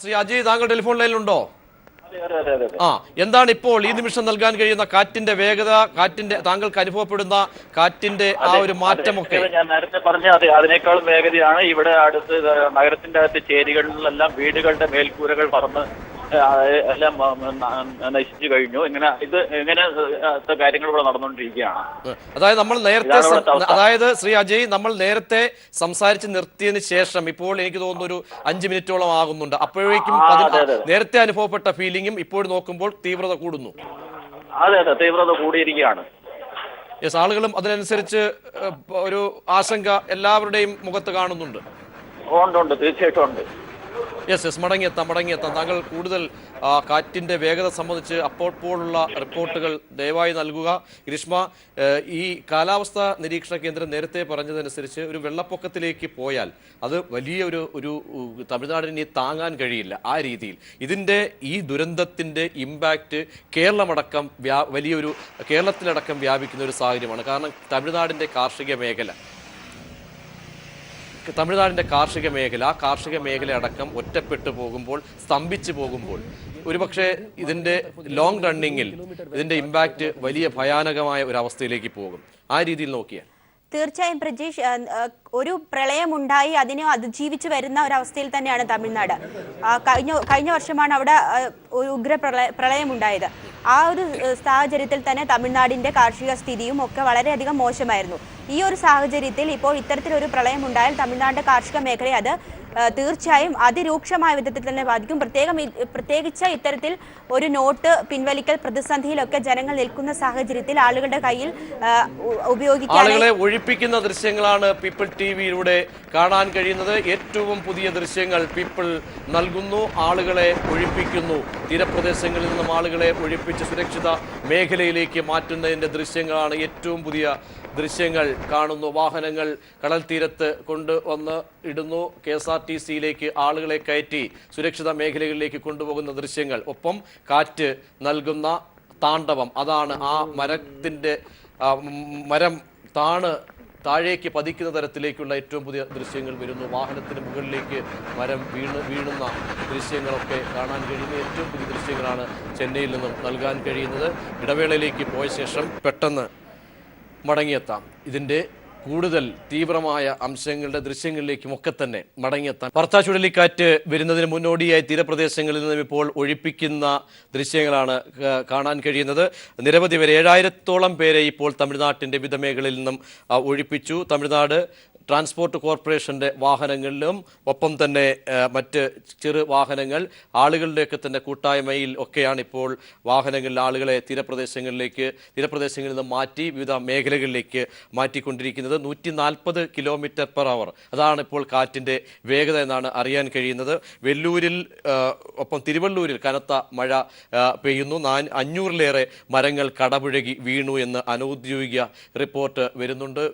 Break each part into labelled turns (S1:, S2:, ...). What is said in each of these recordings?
S1: ശ്രീ അജയ്, താങ്കൾ ടെലിഫോൺ ലൈനിലുണ്ടോ?
S2: അതെ അതെ അതെ അതെ
S1: എന്താണ് ഇപ്പോൾ ഈ നിമിഷം നൽകാൻ കഴിയുന്ന കാറ്റിന്റെ വേഗത, കാറ്റിന്റെ താങ്കൾക്ക് അനുഭവപ്പെടുന്ന കാറ്റിന്റെ ആ ഒരു മാറ്റമൊക്കെ?
S2: ഞാൻ നേരത്തെ പറഞ്ഞ അതെ, അതിനേക്കാളും വേഗതയാണ്. ഇവിടെ അടുത്ത് നഗരത്തിന്റെ അകത്ത് ചേരികളിലെല്ലാം വീടുകളുടെ മേൽക്കൂരകൾ പറന്ന് എല്ലാം നശിച്ചു കഴിഞ്ഞു. ഇങ്ങനത്തെ കാര്യങ്ങൾ ഇവിടെ നടന്നുകൊണ്ടിരിക്കുകയാണ്.
S1: അതായത് നമ്മൾ നേരത്തെ ശ്രീ അജയ്, നമ്മൾ നേരത്തെ സംസാരിച്ച് നിർത്തിയതിന് ശേഷം ഇപ്പോൾ എനിക്ക് തോന്നുന്നു ഒരു 5 മിനിറ്റോളം ആകുന്നുണ്ട്. അപ്പോഴേക്കും നേരത്തെ അനുഭവപ്പെട്ട ഫീലിംഗും ഇപ്പോൾ നോക്കുമ്പോൾ തീവ്രത കൂടുന്നു.
S2: അതെ അതെ, തീവ്രത കൂടിയിരിക്കുകയാണ്.
S1: യെസ്, ആളുകളും അതിനനുസരിച്ച് ഒരു ആശങ്ക എല്ലാവരുടെയും മുഖത്ത് കാണുന്നുണ്ട്.
S2: ഉണ്ട്, തീർച്ചയായിട്ടും ഉണ്ട്.
S1: യെസ്, മടങ്ങിയെത്താം. താങ്കൾ കൂടുതൽ കാറ്റിന്റെ വേഗത സംബന്ധിച്ച് അപ്പോഴുള്ള റിപ്പോർട്ടുകൾ ദയവായി നൽകുക. ഗ്രീഷ്മ, ഈ കാലാവസ്ഥാ നിരീക്ഷണ കേന്ദ്രം നേരത്തെ പറഞ്ഞതനുസരിച്ച് ഒരു വെള്ളപ്പൊക്കത്തിലേക്ക് പോയാൽ അത് വലിയ ഒരു തമിഴ്നാടിനെ താങ്ങാൻ കഴിയില്ല. ആ രീതിയിൽ ഈ ദുരന്തത്തിന്റെ ഇമ്പാക്റ്റ് കേരളത്തിലടക്കം വ്യാപിക്കുന്ന ഒരു സാഹചര്യമാണ്. കാരണം തമിഴ്നാടിന്റെ കാർഷിക മേഖല അടക്കം ഒറ്റപ്പെട്ടു പോകുമ്പോൾ, സ്തംഭിച്ചു പോകുമ്പോൾ ഒരുപക്ഷെ ഇതിന്റെ ലോങ് റണ്ണിങ്ങിൽ ഇതിന്റെ ഇമ്പാക്റ്റ് വലിയ ഭയാനകമായ ഒരു അവസ്ഥയിലേക്ക് പോകും. ആ രീതിയിൽ നോക്കിയാൽ
S3: തീർച്ചയായും പ്രജീഷ്, ഒരു പ്രളയമുണ്ടായി അതിനെ അതിജീവിച്ച് വരുന്ന ഒരവസ്ഥയിൽ തന്നെയാണ് തമിഴ്നാട്. കഴിഞ്ഞ വർഷമാണ് അവിടെ ഒരു ഉഗ്ര പ്രളയമുണ്ടായത്. ആ ഒരു സാഹചര്യത്തിൽ തന്നെ തമിഴ്നാടിന്റെ കാർഷിക സ്ഥിതിയും ഒക്കെ വളരെയധികം മോശമായിരുന്നു. ഈ ഒരു സാഹചര്യത്തിൽ ഇപ്പോൾ ഇത്തരത്തിലൊരു പ്രളയം ഉണ്ടായാൽ തമിഴ്നാടിന്റെ കാർഷിക മേഖലയെ അത് തീർച്ചയായും അതിരൂക്ഷമായ വിധത്തിൽ തന്നെ ബാധിക്കും. പ്രത്യേകിച്ച് ഇത്തരത്തിൽ ഒരു നോട്ട് പിൻവലിക്കൽ പ്രതിസന്ധിയിലൊക്കെ ജനങ്ങൾ നിൽക്കുന്ന സാഹചര്യത്തിൽ ആളുകളുടെ കയ്യിൽ ഉപയോഗിക്കാൻ
S1: ആളുകളെ ഒഴിപ്പിക്കുന്ന ദൃശ്യങ്ങളാണ് പീപ്പിൾ ടിവിയിലൂടെ കാണാൻ കഴിയുന്നത്. ഏറ്റവും പുതിയ ദൃശ്യങ്ങൾ പീപ്പിൾ നൽകുന്നു. ആളുകളെ ഒഴിപ്പിക്കുന്നു. തീരപ്രദേശങ്ങളിൽ നിന്നും ആളുകളെ ഒഴിപ്പിച്ച് സുരക്ഷിത മേഖലയിലേക്ക് മാറ്റുന്നതിന്റെ ദൃശ്യങ്ങളാണ് ഏറ്റവും പുതിയ ദൃശ്യങ്ങൾ കാണുന്നു. വാഹനങ്ങൾ കടൽ തീരത്ത് കൊണ്ടുവന്ന് ഇടുന്നു. KSRTCയിലേക്ക് ആളുകളെ കയറ്റി സുരക്ഷിത മേഖലകളിലേക്ക് കൊണ്ടുപോകുന്ന ദൃശ്യങ്ങൾ. ഒപ്പം കാറ്റ് നൽകുന്ന താണ്ഡവം, അതാണ് ആ മരം താഴേക്ക് പതിക്കുന്ന തരത്തിലേക്കുള്ള ഏറ്റവും പുതിയ ദൃശ്യങ്ങൾ വരുന്നു. വാഹനത്തിന് മുകളിലേക്ക് മരം വീണുന്ന ദൃശ്യങ്ങളൊക്കെ കാണാൻ കഴിയുന്ന ഏറ്റവും പുതിയ ദൃശ്യങ്ങളാണ് ചെന്നൈയിൽ നിന്നും നൽകാൻ കഴിയുന്നത്. ഇടവേളയിലേക്ക് പോയ ശേഷം പെട്ടെന്ന് മടങ്ങിയെത്താം. ഇതിന്റെ കൂടുതൽ തീവ്രമായ അംശങ്ങളുടെ ദൃശ്യങ്ങളിലേക്കും ഒക്കെ തന്നെ മടങ്ങിയെത്താൻ. വർഷ ചുഴലിക്കാറ്റ് വരുന്നതിന് മുന്നോടിയായി തീരപ്രദേശങ്ങളിൽ നിന്നും ഇപ്പോൾ ഒഴിപ്പിക്കുന്ന ദൃശ്യങ്ങളാണ് കാണാൻ കഴിയുന്നത്. നിരവധി പേരെ, 7000-ഓളം പേരെ ഇപ്പോൾ തമിഴ്നാട്ടിന്റെ വിവിധ മേഖലയിൽ നിന്നും ഒഴിപ്പിച്ചു. തമിഴ്നാട് ട്രാൻസ്പോർട്ട് കോർപ്പറേഷന്റെ വാഹനങ്ങളിലും ഒപ്പം തന്നെ മറ്റ് ചെറു വാഹനങ്ങൾ, ആളുകളുടെയൊക്കെ തന്നെ കൂട്ടായ്മയിൽ ഒക്കെയാണ് ഇപ്പോൾ വാഹനങ്ങളിൽ ആളുകളെ തീരപ്രദേശങ്ങളിൽ നിന്ന് മാറ്റി വിവിധ മേഖലകളിലേക്ക് മാറ്റിക്കൊണ്ടിരിക്കുന്നത്. 140 km/h അതാണ് ഇപ്പോൾ കാറ്റിന്റെ വേഗത എന്നാണ് അറിയാൻ കഴിയുന്നത്. വെല്ലൂരിൽ ഒപ്പം തിരുവള്ളൂരിൽ കനത്ത മഴ പെയ്യുന്നു. 500-ലേറെ മരങ്ങൾ കടപുഴകി വീണു എന്ന് അനൗദ്യോഗിക റിപ്പോർട്ട് വരുന്നുണ്ട്.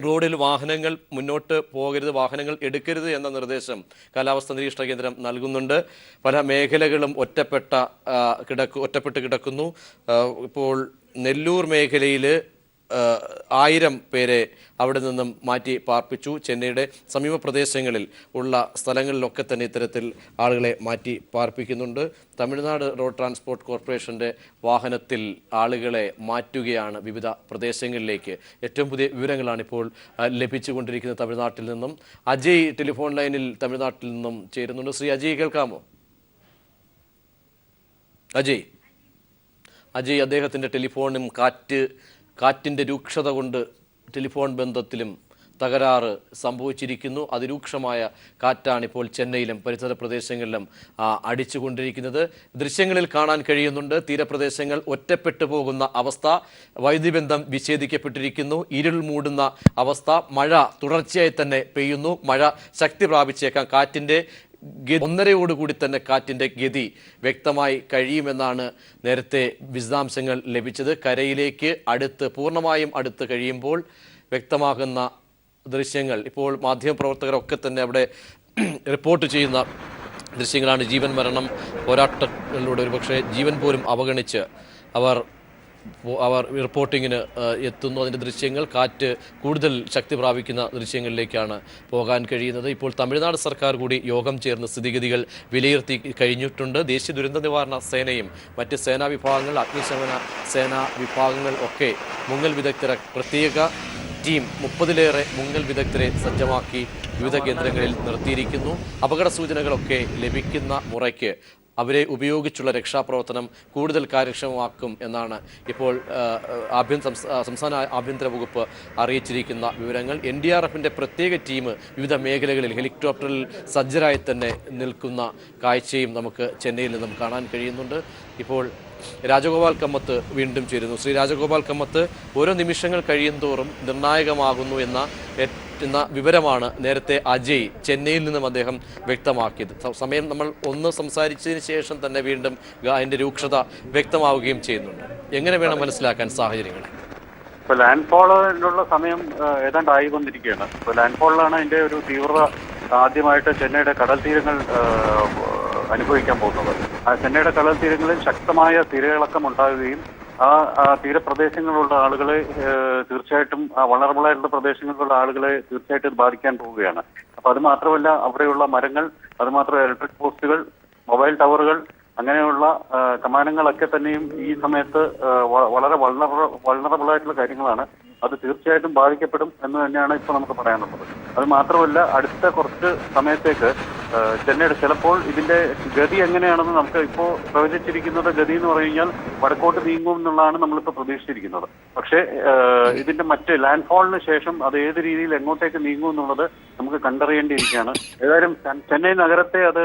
S1: റോഡിൽ വാഹനങ്ങൾ മുന്നോട്ട് പോകരുത്, വാഹനങ്ങൾ എടുക്കരുത് എന്ന നിർദ്ദേശം കാലാവസ്ഥാ നിരീക്ഷണ കേന്ദ്രം നൽകുന്നുണ്ട്. പല മേഖലകളും ഒറ്റപ്പെട്ട് കിടക്കുന്നു. ഇപ്പോൾ നെല്ലൂർ മേഖലയിൽ 1000 പേരെ അവിടെ നിന്നും മാറ്റി പാർപ്പിച്ചു. ചെന്നൈയുടെ സമീപ പ്രദേശങ്ങളിൽ ഉള്ള സ്ഥലങ്ങളിലൊക്കെ തന്നെ ഇത്തരത്തിൽ ആളുകളെ മാറ്റി പാർപ്പിക്കുന്നുണ്ട്. തമിഴ്നാട് റോഡ് ട്രാൻസ്പോർട്ട് കോർപ്പറേഷൻ്റെ വാഹനത്തിൽ ആളുകളെ മാറ്റുകയാണ് വിവിധ പ്രദേശങ്ങളിലേക്ക്. ഏറ്റവും പുതിയ വിവരങ്ങളാണ് ഇപ്പോൾ ലഭിച്ചുകൊണ്ടിരിക്കുന്നത് തമിഴ്നാട്ടിൽ നിന്നും. അജയ് ടെലിഫോൺ ലൈനിൽ തമിഴ്നാട്ടിൽ നിന്നും ചേരുന്നുണ്ട്. ശ്രീ അജയ്, കേൾക്കാമോ? അജയ് അദ്ദേഹത്തിൻ്റെ ടെലിഫോണും കാറ്റിൻ്റെ രൂക്ഷത കൊണ്ട് ടെലിഫോൺ ബന്ധത്തിലും തകരാറ് സംഭവിച്ചിരിക്കുന്നു. അതിരൂക്ഷമായ കാറ്റാണ് ഇപ്പോൾ ചെന്നൈയിലും പരിസര പ്രദേശങ്ങളിലും അടിച്ചുകൊണ്ടിരിക്കുന്നത്. ദൃശ്യങ്ങളിൽ കാണാൻ കഴിയുന്നുണ്ട്. തീരപ്രദേശങ്ങൾ ഒറ്റപ്പെട്ടു പോകുന്ന അവസ്ഥ, വൈദ്യുതി ബന്ധം വിച്ഛേദിക്കപ്പെട്ടിരിക്കുന്നു, ഇരുൾ മൂടുന്ന അവസ്ഥ, മഴ തുടർച്ചയായി തന്നെ പെയ്യുന്നു. മഴ ശക്തി പ്രാപിച്ചേക്കാം. കാറ്റിൻ്റെ 1:30 തന്നെ കാറ്റിൻ്റെ ഗതി വ്യക്തമായി കഴിയുമെന്നാണ് നേരത്തെ വിശദാംശങ്ങൾ ലഭിച്ചത്. കരയിലേക്ക് പൂർണ്ണമായും അടുത്ത് കഴിയുമ്പോൾ വ്യക്തമാകുന്ന ദൃശ്യങ്ങൾ ഇപ്പോൾ മാധ്യമപ്രവർത്തകരൊക്കെ തന്നെ അവിടെ റിപ്പോർട്ട് ചെയ്യുന്ന ദൃശ്യങ്ങളാണ്. ജീവൻ മരണം പോരാട്ടങ്ങളിലൂടെ ഒരുപക്ഷെ ജീവൻ പോലും അവഗണിച്ച് അവർ അവർ റിപ്പോർട്ടിങ്ങിന് എത്തുന്നു. അതിൻ്റെ ദൃശ്യങ്ങൾ, കാറ്റ് കൂടുതൽ ശക്തി പ്രാപിക്കുന്ന ദൃശ്യങ്ങളിലേക്കാണ് പോകാൻ കഴിയുന്നത്. ഇപ്പോൾ തമിഴ്നാട് സർക്കാർ കൂടി യോഗം ചേർന്ന് സ്ഥിതിഗതികൾ വിലയിരുത്തി കഴിഞ്ഞിട്ടുണ്ട്. ദേശീയ ദുരന്ത നിവാരണ സേനയും മറ്റ് സേനാ വിഭാഗങ്ങൾ, അഗ്നിശമന സേനാ വിഭാഗങ്ങൾ ഒക്കെ മുങ്ങൽ വിദഗ്ധരെ പ്രത്യേക ടീം 30-ലേറെ മുങ്ങൽ വിദഗ്ധരെ സജ്ജമാക്കി വിവിധ കേന്ദ്രങ്ങളിൽ നിർത്തിയിരിക്കുന്നു. അപകട സൂചനകളൊക്കെ ലഭിക്കുന്ന മുറയ്ക്ക് അവരെ ഉപയോഗിച്ചുള്ള രക്ഷാപ്രവർത്തനം കൂടുതൽ കാര്യക്ഷമമാക്കും എന്നാണ് ഇപ്പോൾ സംസ്ഥാന ആഭ്യന്തര വകുപ്പ് അറിയിച്ചിരിക്കുന്ന വിവരങ്ങൾ. NDRFിൻ്റെ പ്രത്യേക ടീം വിവിധ മേഖലകളിൽ ഹെലികോപ്റ്ററിൽ സജ്ജരായി തന്നെ നിൽക്കുന്ന കാഴ്ചയും നമുക്ക് ചെന്നൈയിൽ നിന്നും കാണാൻ കഴിയുന്നുണ്ട്. ഇപ്പോൾ രാജഗോപാൽ കമ്മത്ത് വീണ്ടും ചേരുന്നു. ശ്രീ രാജഗോപാൽ കമ്മത്ത്, ഓരോ നിമിഷങ്ങൾ കഴിയുന്തോറും നിർണായകമാകുന്നു എന്ന വിവരമാണ് നേരത്തെ അജയ് ചെന്നൈയിൽ നിന്നും അദ്ദേഹം വ്യക്തമാക്കിയത്. സമയം നമ്മൾ ഒന്ന് സംസാരിച്ചതിന് ശേഷം തന്നെ വീണ്ടും അതിൻ്റെ രൂക്ഷത വ്യക്തമാവുകയും ചെയ്യുന്നുണ്ട്. എങ്ങനെ വേണം മനസ്സിലാക്കാൻ സാഹചര്യങ്ങൾ?
S4: ഇപ്പോൾ ലാൻഡ് ഫോളിനുള്ള സമയം ഏതാണ്ട് ആയിക്കൊണ്ടിരിക്കുകയാണ്. ഇപ്പോൾ ലാൻഡ് ഫോളിലാണ് അതിൻ്റെ ഒരു തീവ്രത ആദ്യമായിട്ട് ചെന്നൈയുടെ കടൽ തീരങ്ങൾ അനുഭവിക്കാൻ പോകുന്നത്. ചെന്നൈയുടെ കടൽ തീരങ്ങളിൽ ശക്തമായ തിരയിളക്കം ഉണ്ടാകുകയും ആ തീരപ്രദേശങ്ങളിലുള്ള ആളുകളെ തീർച്ചയായിട്ടും ആ വളർബിളായിട്ടുള്ള പ്രദേശങ്ങളിലുള്ള ആളുകളെ തീർച്ചയായിട്ടും ബാധിക്കാൻ പോവുകയാണ്. അപ്പൊ അത് മാത്രമല്ല, അവിടെയുള്ള മരങ്ങൾ, അതുമാത്രമല്ല ഇലക്ട്രിക് പോസ്റ്റുകൾ, മൊബൈൽ ടവറുകൾ, അങ്ങനെയുള്ള കമാനങ്ങളൊക്കെ തന്നെയും ഈ സമയത്ത് വളരെ വൾണറബിളായിട്ടുള്ള കാര്യങ്ങളാണ്. അത് തീർച്ചയായിട്ടും ബാധിക്കപ്പെടും എന്ന് തന്നെയാണ് ഇപ്പോൾ നമുക്ക് പറയാനുള്ളത്. അത് മാത്രമല്ല, അടുത്ത കുറച്ച് സമയത്തേക്ക് ചെന്നൈയുടെ ചിലപ്പോൾ ഇതിന്റെ ഗതി എങ്ങനെയാണെന്ന് നമുക്ക് ഇപ്പോൾ പ്രവചിച്ചിരിക്കുന്നത്, ഗതി എന്ന് പറഞ്ഞു കഴിഞ്ഞാൽ വടക്കോട്ട് നീങ്ങും എന്നുള്ളതാണ് നമ്മളിപ്പോൾ പ്രതീക്ഷിച്ചിരിക്കുന്നത്. പക്ഷേ ഇതിന്റെ മറ്റ് ലാൻഡ് ഫോളിന് ശേഷം അത് ഏത് രീതിയിൽ എങ്ങോട്ടേക്ക് നീങ്ങും എന്നുള്ളത് നമുക്ക് കണ്ടറിയേണ്ടിയിരിക്കുകയാണ്. ഏതായാലും ചെന്നൈ നഗരത്തെ അത്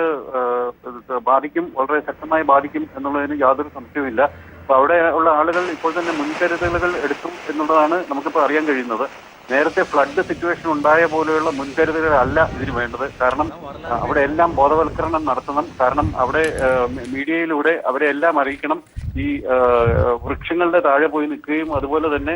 S4: ബാധിക്കും, വളരെ ശക്തമായി ബാധിക്കും എന്നുള്ളതിന് യാതൊരു സംശയവുമില്ല. അപ്പൊ അവിടെ ഉള്ള ആളുകൾ ഇപ്പോൾ തന്നെ മുൻകരുതലുകൾ എടുക്കും എന്നുള്ളതാണ് നമുക്കിപ്പോൾ അറിയാൻ കഴിയുന്നത്. നേരത്തെ ഫ്ലഡ് സിറ്റുവേഷൻ ഉണ്ടായ പോലെയുള്ള മുൻകരുതലുകളല്ല ഇതിന് വേണ്ടത്. കാരണം അവിടെ എല്ലാം ബോധവൽക്കരണം നടത്തണം. കാരണം അവിടെ മീഡിയയിലൂടെ അവരെ എല്ലാം അറിയിക്കണം. ഈ വൃക്ഷങ്ങളുടെ താഴെ പോയി നിൽക്കുകയും അതുപോലെ തന്നെ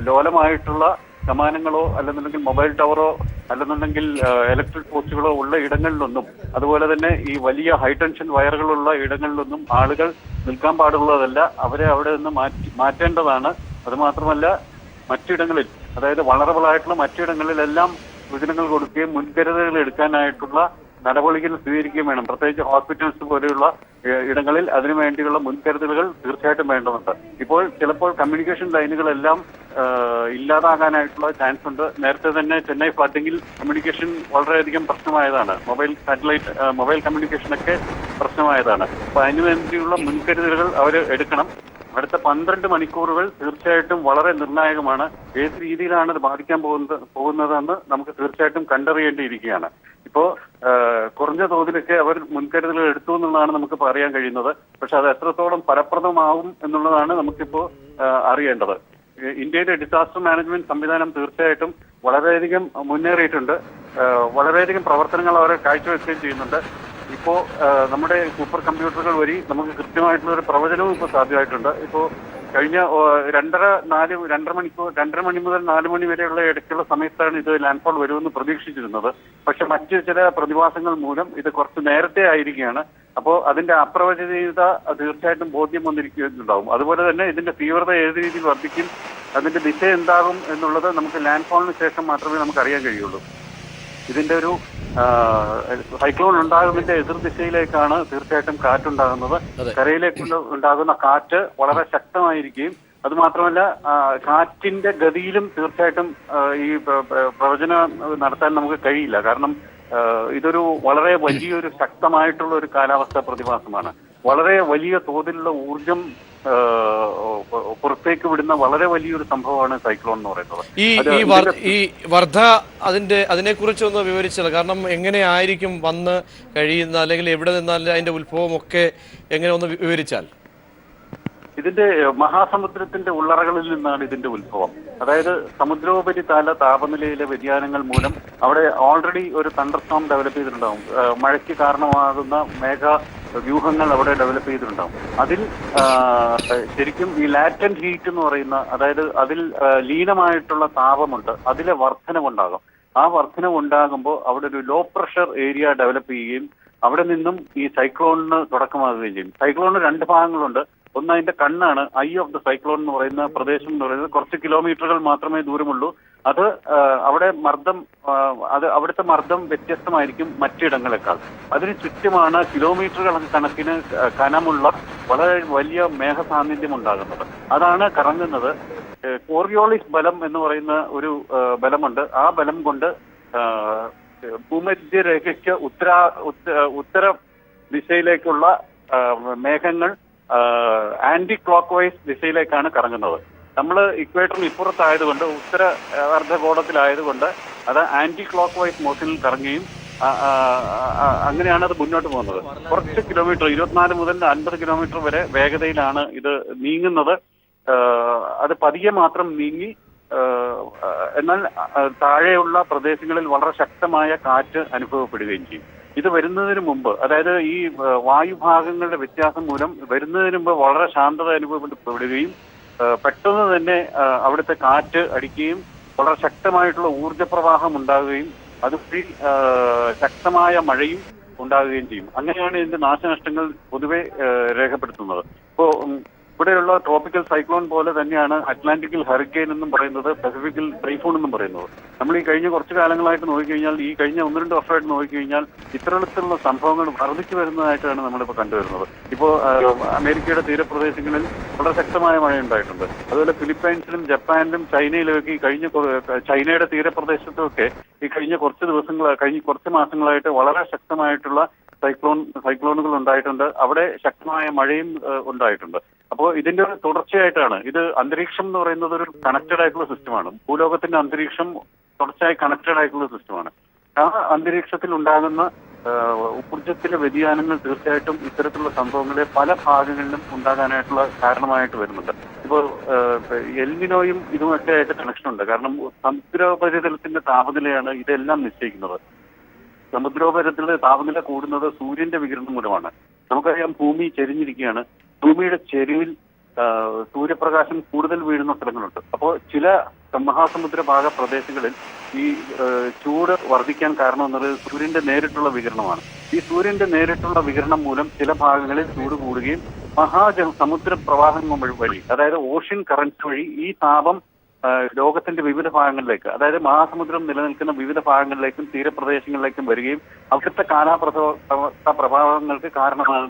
S4: ലോലമായിട്ടുള്ള കമാനങ്ങളോ അല്ലെന്നുണ്ടെങ്കിൽ മൊബൈൽ ടവറോ അല്ലെന്നുണ്ടെങ്കിൽ ഇലക്ട്രിക് പോസ്റ്റുകളോ ഉള്ള ഇടങ്ങളിലൊന്നും, അതുപോലെ തന്നെ ഈ വലിയ ഹൈടെൻഷൻ വയറുകളുള്ള ഇടങ്ങളിലൊന്നും ആളുകൾ നിൽക്കാൻ പാടുള്ളതല്ല. അവരെ അവിടെ നിന്ന് മാറ്റേണ്ടതാണ്. അതുമാത്രമല്ല, മറ്റിടങ്ങളിൽ, അതായത് വളറബിളായിട്ടുള്ള മറ്റിടങ്ങളിലെല്ലാം സൂചനകൾ കൊടുക്കുകയും മുൻകരുതലുകൾ എടുക്കാനായിട്ടുള്ള നടപടികൾ സ്വീകരിക്കുകയും വേണം. പ്രത്യേകിച്ച് ഹോസ്പിറ്റൽസ് പോലെയുള്ള ഇടങ്ങളിൽ അതിനുവേണ്ടിയുള്ള മുൻകരുതലുകൾ തീർച്ചയായിട്ടും വേണ്ടതുണ്ട്. ഇപ്പോൾ ചിലപ്പോൾ കമ്മ്യൂണിക്കേഷൻ ലൈനുകളെല്ലാം ഇല്ലാതാകാനായിട്ടുള്ള ചാൻസ് ഉണ്ട്. നേരത്തെ തന്നെ ചെന്നൈ ഫ്ലഡിങ്ങിൽ കമ്മ്യൂണിക്കേഷൻ വളരെയധികം പ്രശ്നമായതാണ്. മൊബൈൽ കമ്മ്യൂണിക്കേഷനൊക്കെ പ്രശ്നമായതാണ്. അപ്പൊ അതിനുവേണ്ടിയുള്ള മുൻകരുതലുകൾ അവർ എടുക്കണം. അടുത്ത 12 മണിക്കൂറുകൾ തീർച്ചയായിട്ടും വളരെ നിർണായകമാണ്. ഏത് രീതിയിലാണ് ഇത് ബാധിക്കാൻ പോകുന്നതെന്ന് നമുക്ക് തീർച്ചയായിട്ടും കണ്ടറിയേണ്ടിയിരിക്കുകയാണ്. ഇപ്പോ കുറഞ്ഞ തോതിലൊക്കെ അവർ മുൻകരുതലുകൾ എടുത്തു എന്നുള്ളതാണ് നമുക്കിപ്പോൾ അറിയാൻ കഴിയുന്നത്. പക്ഷെ അത് എത്രത്തോളം ഫലപ്രദമാവും എന്നുള്ളതാണ് നമുക്കിപ്പോ അറിയേണ്ടത്. ഇന്ത്യയുടെ ഡിസാസ്റ്റർ മാനേജ്മെന്റ് സംവിധാനം തീർച്ചയായിട്ടും വളരെയധികം മുന്നേറിയിട്ടുണ്ട്. വളരെയധികം പ്രവർത്തനങ്ങൾ അവർ കാഴ്ചവെക്കുകയും ചെയ്യുന്നുണ്ട്. ഇപ്പോ നമ്മുടെ സൂപ്പർ കമ്പ്യൂട്ടറുകൾ വഴി നമുക്ക് കൃത്യമായിട്ടുള്ള ഒരു പ്രവചനവും ഇപ്പോൾ സാധ്യമായിട്ടുണ്ട്. ഇപ്പോ കഴിഞ്ഞ 2.5 മണി മുതൽ 4 മണി വരെയുള്ള ഇടയ്ക്കുള്ള സമയത്താണ് ഇത് ലാൻഡ്ഫോൾ വരുമെന്ന് പ്രതീക്ഷിച്ചിരുന്നത്. പക്ഷെ മറ്റ് ചില പ്രതിഭാസങ്ങൾ മൂലം ഇത് കുറച്ച് നേരത്തെ ആയിരിക്കുകയാണ്. അപ്പോൾ അതിന്റെ അപ്രവചനീയത തീർച്ചയായിട്ടും ബോധ്യം വന്നിരിക്കുന്നുണ്ടാവും. അതുപോലെ തന്നെ ഇതിന്റെ തീവ്രത ഏത് രീതിയിൽ വർദ്ധിക്കും, അതിന്റെ ദിശ എന്താകും എന്നുള്ളത് നമുക്ക് ലാൻഡ്ഫോളിന് ശേഷം മാത്രമേ നമുക്ക് അറിയാൻ കഴിയുള്ളൂ. ഇതിന്റെ ഒരു സൈക്ലോൺ ഉണ്ടാകുന്നതിന്റെ എതിർദിശയിലേക്കാണ് തീർച്ചയായിട്ടും കാറ്റുണ്ടാകുന്നത്. കരയിലേക്ക് ഉണ്ടാകുന്ന കാറ്റ് വളരെ ശക്തമായിരിക്കുകയും അതുമാത്രമല്ല കാറ്റിന്റെ ഗതിയിലും തീർച്ചയായിട്ടും ഈ പ്രവചനം നടത്താൻ നമുക്ക് കഴിയില്ല. കാരണം ഇതൊരു വളരെ വലിയൊരു ശക്തമായിട്ടുള്ള ഒരു കാലാവസ്ഥാ പ്രതിഭാസമാണ്. വളരെ വലിയ തോതിലുള്ള ഊർജം പുറത്തേക്ക് വിടുന്ന വളരെ വലിയൊരു സംഭവമാണ് സൈക്ലോൺ എന്ന് പറയുന്നത്.
S1: ഈ വർദ്ധ അതിനെക്കുറിച്ചൊന്ന് വിവരിച്ചത്, കാരണം എങ്ങനെയായിരിക്കും വന്ന് കഴിയുന്ന, അല്ലെങ്കിൽ എവിടെ നിന്നാൽ അതിന്റെ ഉത്ഭവം ഒക്കെ എങ്ങനെ ഒന്ന് വിവരിച്ചാൽ.
S4: ഇതിന്റെ മഹാസമുദ്രത്തിന്റെ ഉള്ളറകളിൽ നിന്നാണ് ഇതിന്റെ ഉത്ഭവം. അതായത് സമുദ്രോപരിതല താപനിലയിലെ വ്യതിയാനങ്ങൾ മൂലം അവിടെ ഓൾറെഡി ഒരു തണ്ടർസ്റ്റോം ഡെവലപ്പ് ചെയ്തിട്ടുണ്ടാവും. മഴയ്ക്ക് കാരണമാകുന്ന വ്യൂഹങ്ങൾ അവിടെ ഡെവലപ്പ് ചെയ്തിട്ടുണ്ടാവും. അതിൽ ശരിക്കും ഈ ലാറ്റന്റ് ഹീറ്റ് എന്ന് പറയുന്ന, അതായത് അതിൽ ലീനമായിട്ടുള്ള താപമുണ്ട്, അതിലെ വർധനവുണ്ടാകും. ആ വർധനവുണ്ടാകുമ്പോൾ അവിടെ ഒരു ലോ പ്രഷർ ഏരിയ ഡെവലപ്പ് ചെയ്യുകയും അവിടെ നിന്നും ഈ സൈക്ലോണിന് തുടക്കമാകുകയും ചെയ്യും. സൈക്ലോണിന് 2 ഭാഗങ്ങളുണ്ട്. ഒന്ന് അതിന്റെ കണ്ണാണ്, ഐ ഓഫ് ദ സൈക്ലോൺ എന്ന് പറയുന്ന പ്രദേശം എന്ന് പറയുന്നത് കുറച്ച് കിലോമീറ്ററുകൾ മാത്രമേ ദൂരമുള്ളൂ. അത് അവിടെ അവിടുത്തെ മർദ്ദം വ്യത്യസ്തമായിരിക്കും മറ്റിടങ്ങളെക്കാൾ. അതിന് ചുറ്റുമാണ് കിലോമീറ്ററുകൾ കണക്കിന് കനമുള്ള വളരെ വലിയ മേഘസാന്നിധ്യം ഉണ്ടാകുന്നത്. അതാണ് കറങ്ങുന്നത്. കോറിയോളിസ് ബലം എന്ന് പറയുന്ന ഒരു ബലമുണ്ട്. ആ ബലം കൊണ്ട് ഭൂമധ്യരേഖയ്ക്ക് ഉത്തര ദിശയിലേക്കുള്ള മേഘങ്ങൾ ആന്റി ക്ലോക്ക് വൈസ് ദിശയിലേക്കാണ് കറങ്ങുന്നത്. നമ്മൾ ഇക്വേറ്ററിന് ഇപ്പുറത്തായതുകൊണ്ട് ഉത്തര അർദ്ധഗോളത്തിലായതുകൊണ്ട് അത് ആന്റി ക്ലോക്ക് വൈസ് മോഷനിൽ കറങ്ങുകയും അങ്ങനെയാണ് അത് മുന്നോട്ട് പോകുന്നത്. കുറച്ച് കിലോമീറ്റർ 24 മുതൽ 50 കിലോമീറ്റർ വരെ വേഗതയിലാണ് ഇത് നീങ്ങുന്നത്. അത് പതിയെ മാത്രം നീങ്ങി, എന്നാൽ താഴെയുള്ള പ്രദേശങ്ങളിൽ വളരെ ശക്തമായ കാറ്റ് അനുഭവപ്പെടുകയും ചെയ്യും. ഇത് വരുന്നതിന് മുമ്പ്, അതായത് ഈ വായുഭാഗങ്ങളുടെ വ്യത്യാസം മൂലം വരുന്നതിന് മുമ്പ് വളരെ ശാന്തത അനുഭവപ്പെടുകയും പെട്ടെന്ന് തന്നെ അവിടുത്തെ കാറ്റ് അടിക്കുകയും വളരെ ശക്തമായിട്ടുള്ള ഊർജ്ജപ്രവാഹം ഉണ്ടാകുകയും അതുവഴി ശക്തമായ മഴയും ഉണ്ടാകുകയും ചെയ്യും. അങ്ങനെയാണ് ഇതിന്റെ നാശനഷ്ടങ്ങൾ പൊതുവെ രേഖപ്പെടുത്തുന്നത്. ഇപ്പോൾ ഇവിടെയുള്ള ട്രോപ്പിക്കൽ സൈക്ലോൺ പോലെ തന്നെയാണ് അറ്റ്ലാന്റിക്കൽ ഹറിക്കെയിൻ എന്നും പറയുന്നത്, പസഫിക്കൽ ടൈഫൂൺ എന്നും പറയുന്നത്. നമ്മൾ ഈ കഴിഞ്ഞ കുറച്ചു കാലങ്ങളായിട്ട് നോക്കിക്കഴിഞ്ഞാൽ, ഈ കഴിഞ്ഞ 1-2 വർഷമായിട്ട് നോക്കിക്കഴിഞ്ഞാൽ ഇത്തരത്തിലുള്ള സംഭവങ്ങൾ വർദ്ധിച്ചു വരുന്നതായിട്ടാണ് നമ്മളിപ്പോൾ കണ്ടുവരുന്നത്. ഇപ്പോൾ അമേരിക്കയുടെ തീരപ്രദേശങ്ങളിൽ വളരെ ശക്തമായ മഴ ഉണ്ടായിട്ടുണ്ട്. അതുപോലെ ഫിലിപ്പൈൻസിലും ജപ്പാനിലും ചൈനയിലുമൊക്കെ ചൈനയുടെ തീരപ്രദേശത്തുമൊക്കെ ഈ കഴിഞ്ഞ കുറച്ച് മാസങ്ങളായിട്ട് വളരെ ശക്തമായിട്ടുള്ള സൈക്ലോണുകൾ ഉണ്ടായിട്ടുണ്ട്. അവിടെ ശക്തമായ മഴയും ഉണ്ടായിട്ടുണ്ട്. അപ്പോൾ ഇതിന്റെ ഒരു തുടർച്ചയായിട്ടാണ് ഇത്. അന്തരീക്ഷം എന്ന് പറയുന്നത് ഒരു കണക്റ്റഡ് ആയിട്ടുള്ള സിസ്റ്റമാണ്. ഭൂലോകത്തിന്റെ അന്തരീക്ഷം തുടർച്ചയായി കണക്റ്റഡ് ആയിട്ടുള്ള സിസ്റ്റമാണ്. ആ അന്തരീക്ഷത്തിൽ ഉണ്ടാകുന്ന ഊർജത്തിലെ വ്യതിയാനങ്ങൾ തീർച്ചയായിട്ടും ഇത്തരത്തിലുള്ള സംഭവങ്ങളെ പല ഭാഗങ്ങളിലും ഉണ്ടാകാനായിട്ടുള്ള കാരണമായിട്ട് വരുന്നുണ്ട്. ഇപ്പോൾ എൽനിനോയും ഇതുമൊക്കെ ആയിട്ട് കണക്ഷൻ ഉണ്ട്. കാരണം സമുദ്രോപരിതലത്തിന്റെ താപനിലയാണ് ഇതെല്ലാം നിശ്ചയിക്കുന്നത്. സമുദ്രോപരിതലത്തിലെ താപനില കൂടുന്നത് സൂര്യന്റെ വികിരണം മൂലമാണ്. നമുക്കറിയാം, ഭൂമി ചെരിഞ്ഞിരിക്കുകയാണ്. ഭൂമിയുടെ ചെരിവിൽ സൂര്യപ്രകാശം കൂടുതൽ വീഴുന്ന സ്ഥലങ്ങളുണ്ട്. അപ്പോൾ ചില മഹാസമുദ്ര ഭാഗ പ്രദേശങ്ങളിൽ ഈ ചൂട് വർദ്ധിക്കാൻ കാരണം എന്നത് സൂര്യന്റെ നേരിട്ടുള്ള വികിരണമാണ്. ഈ സൂര്യന്റെ നേരിട്ടുള്ള വികിരണം മൂലം ചില ഭാഗങ്ങളിൽ ചൂട് കൂടുകയും സമുദ്ര പ്രവാഹങ്ങൾ വഴി, അതായത് ഓഷ്യൻ കറന്റ് വഴി ഈ താപം ലോകത്തിന്റെ വിവിധ ഭാഗങ്ങളിലേക്ക്, അതായത് മഹാസമുദ്രം നിലനിൽക്കുന്ന വിവിധ ഭാഗങ്ങളിലേക്കും തീരപ്രദേശങ്ങളിലേക്കും വരികയും അവിടുത്തെ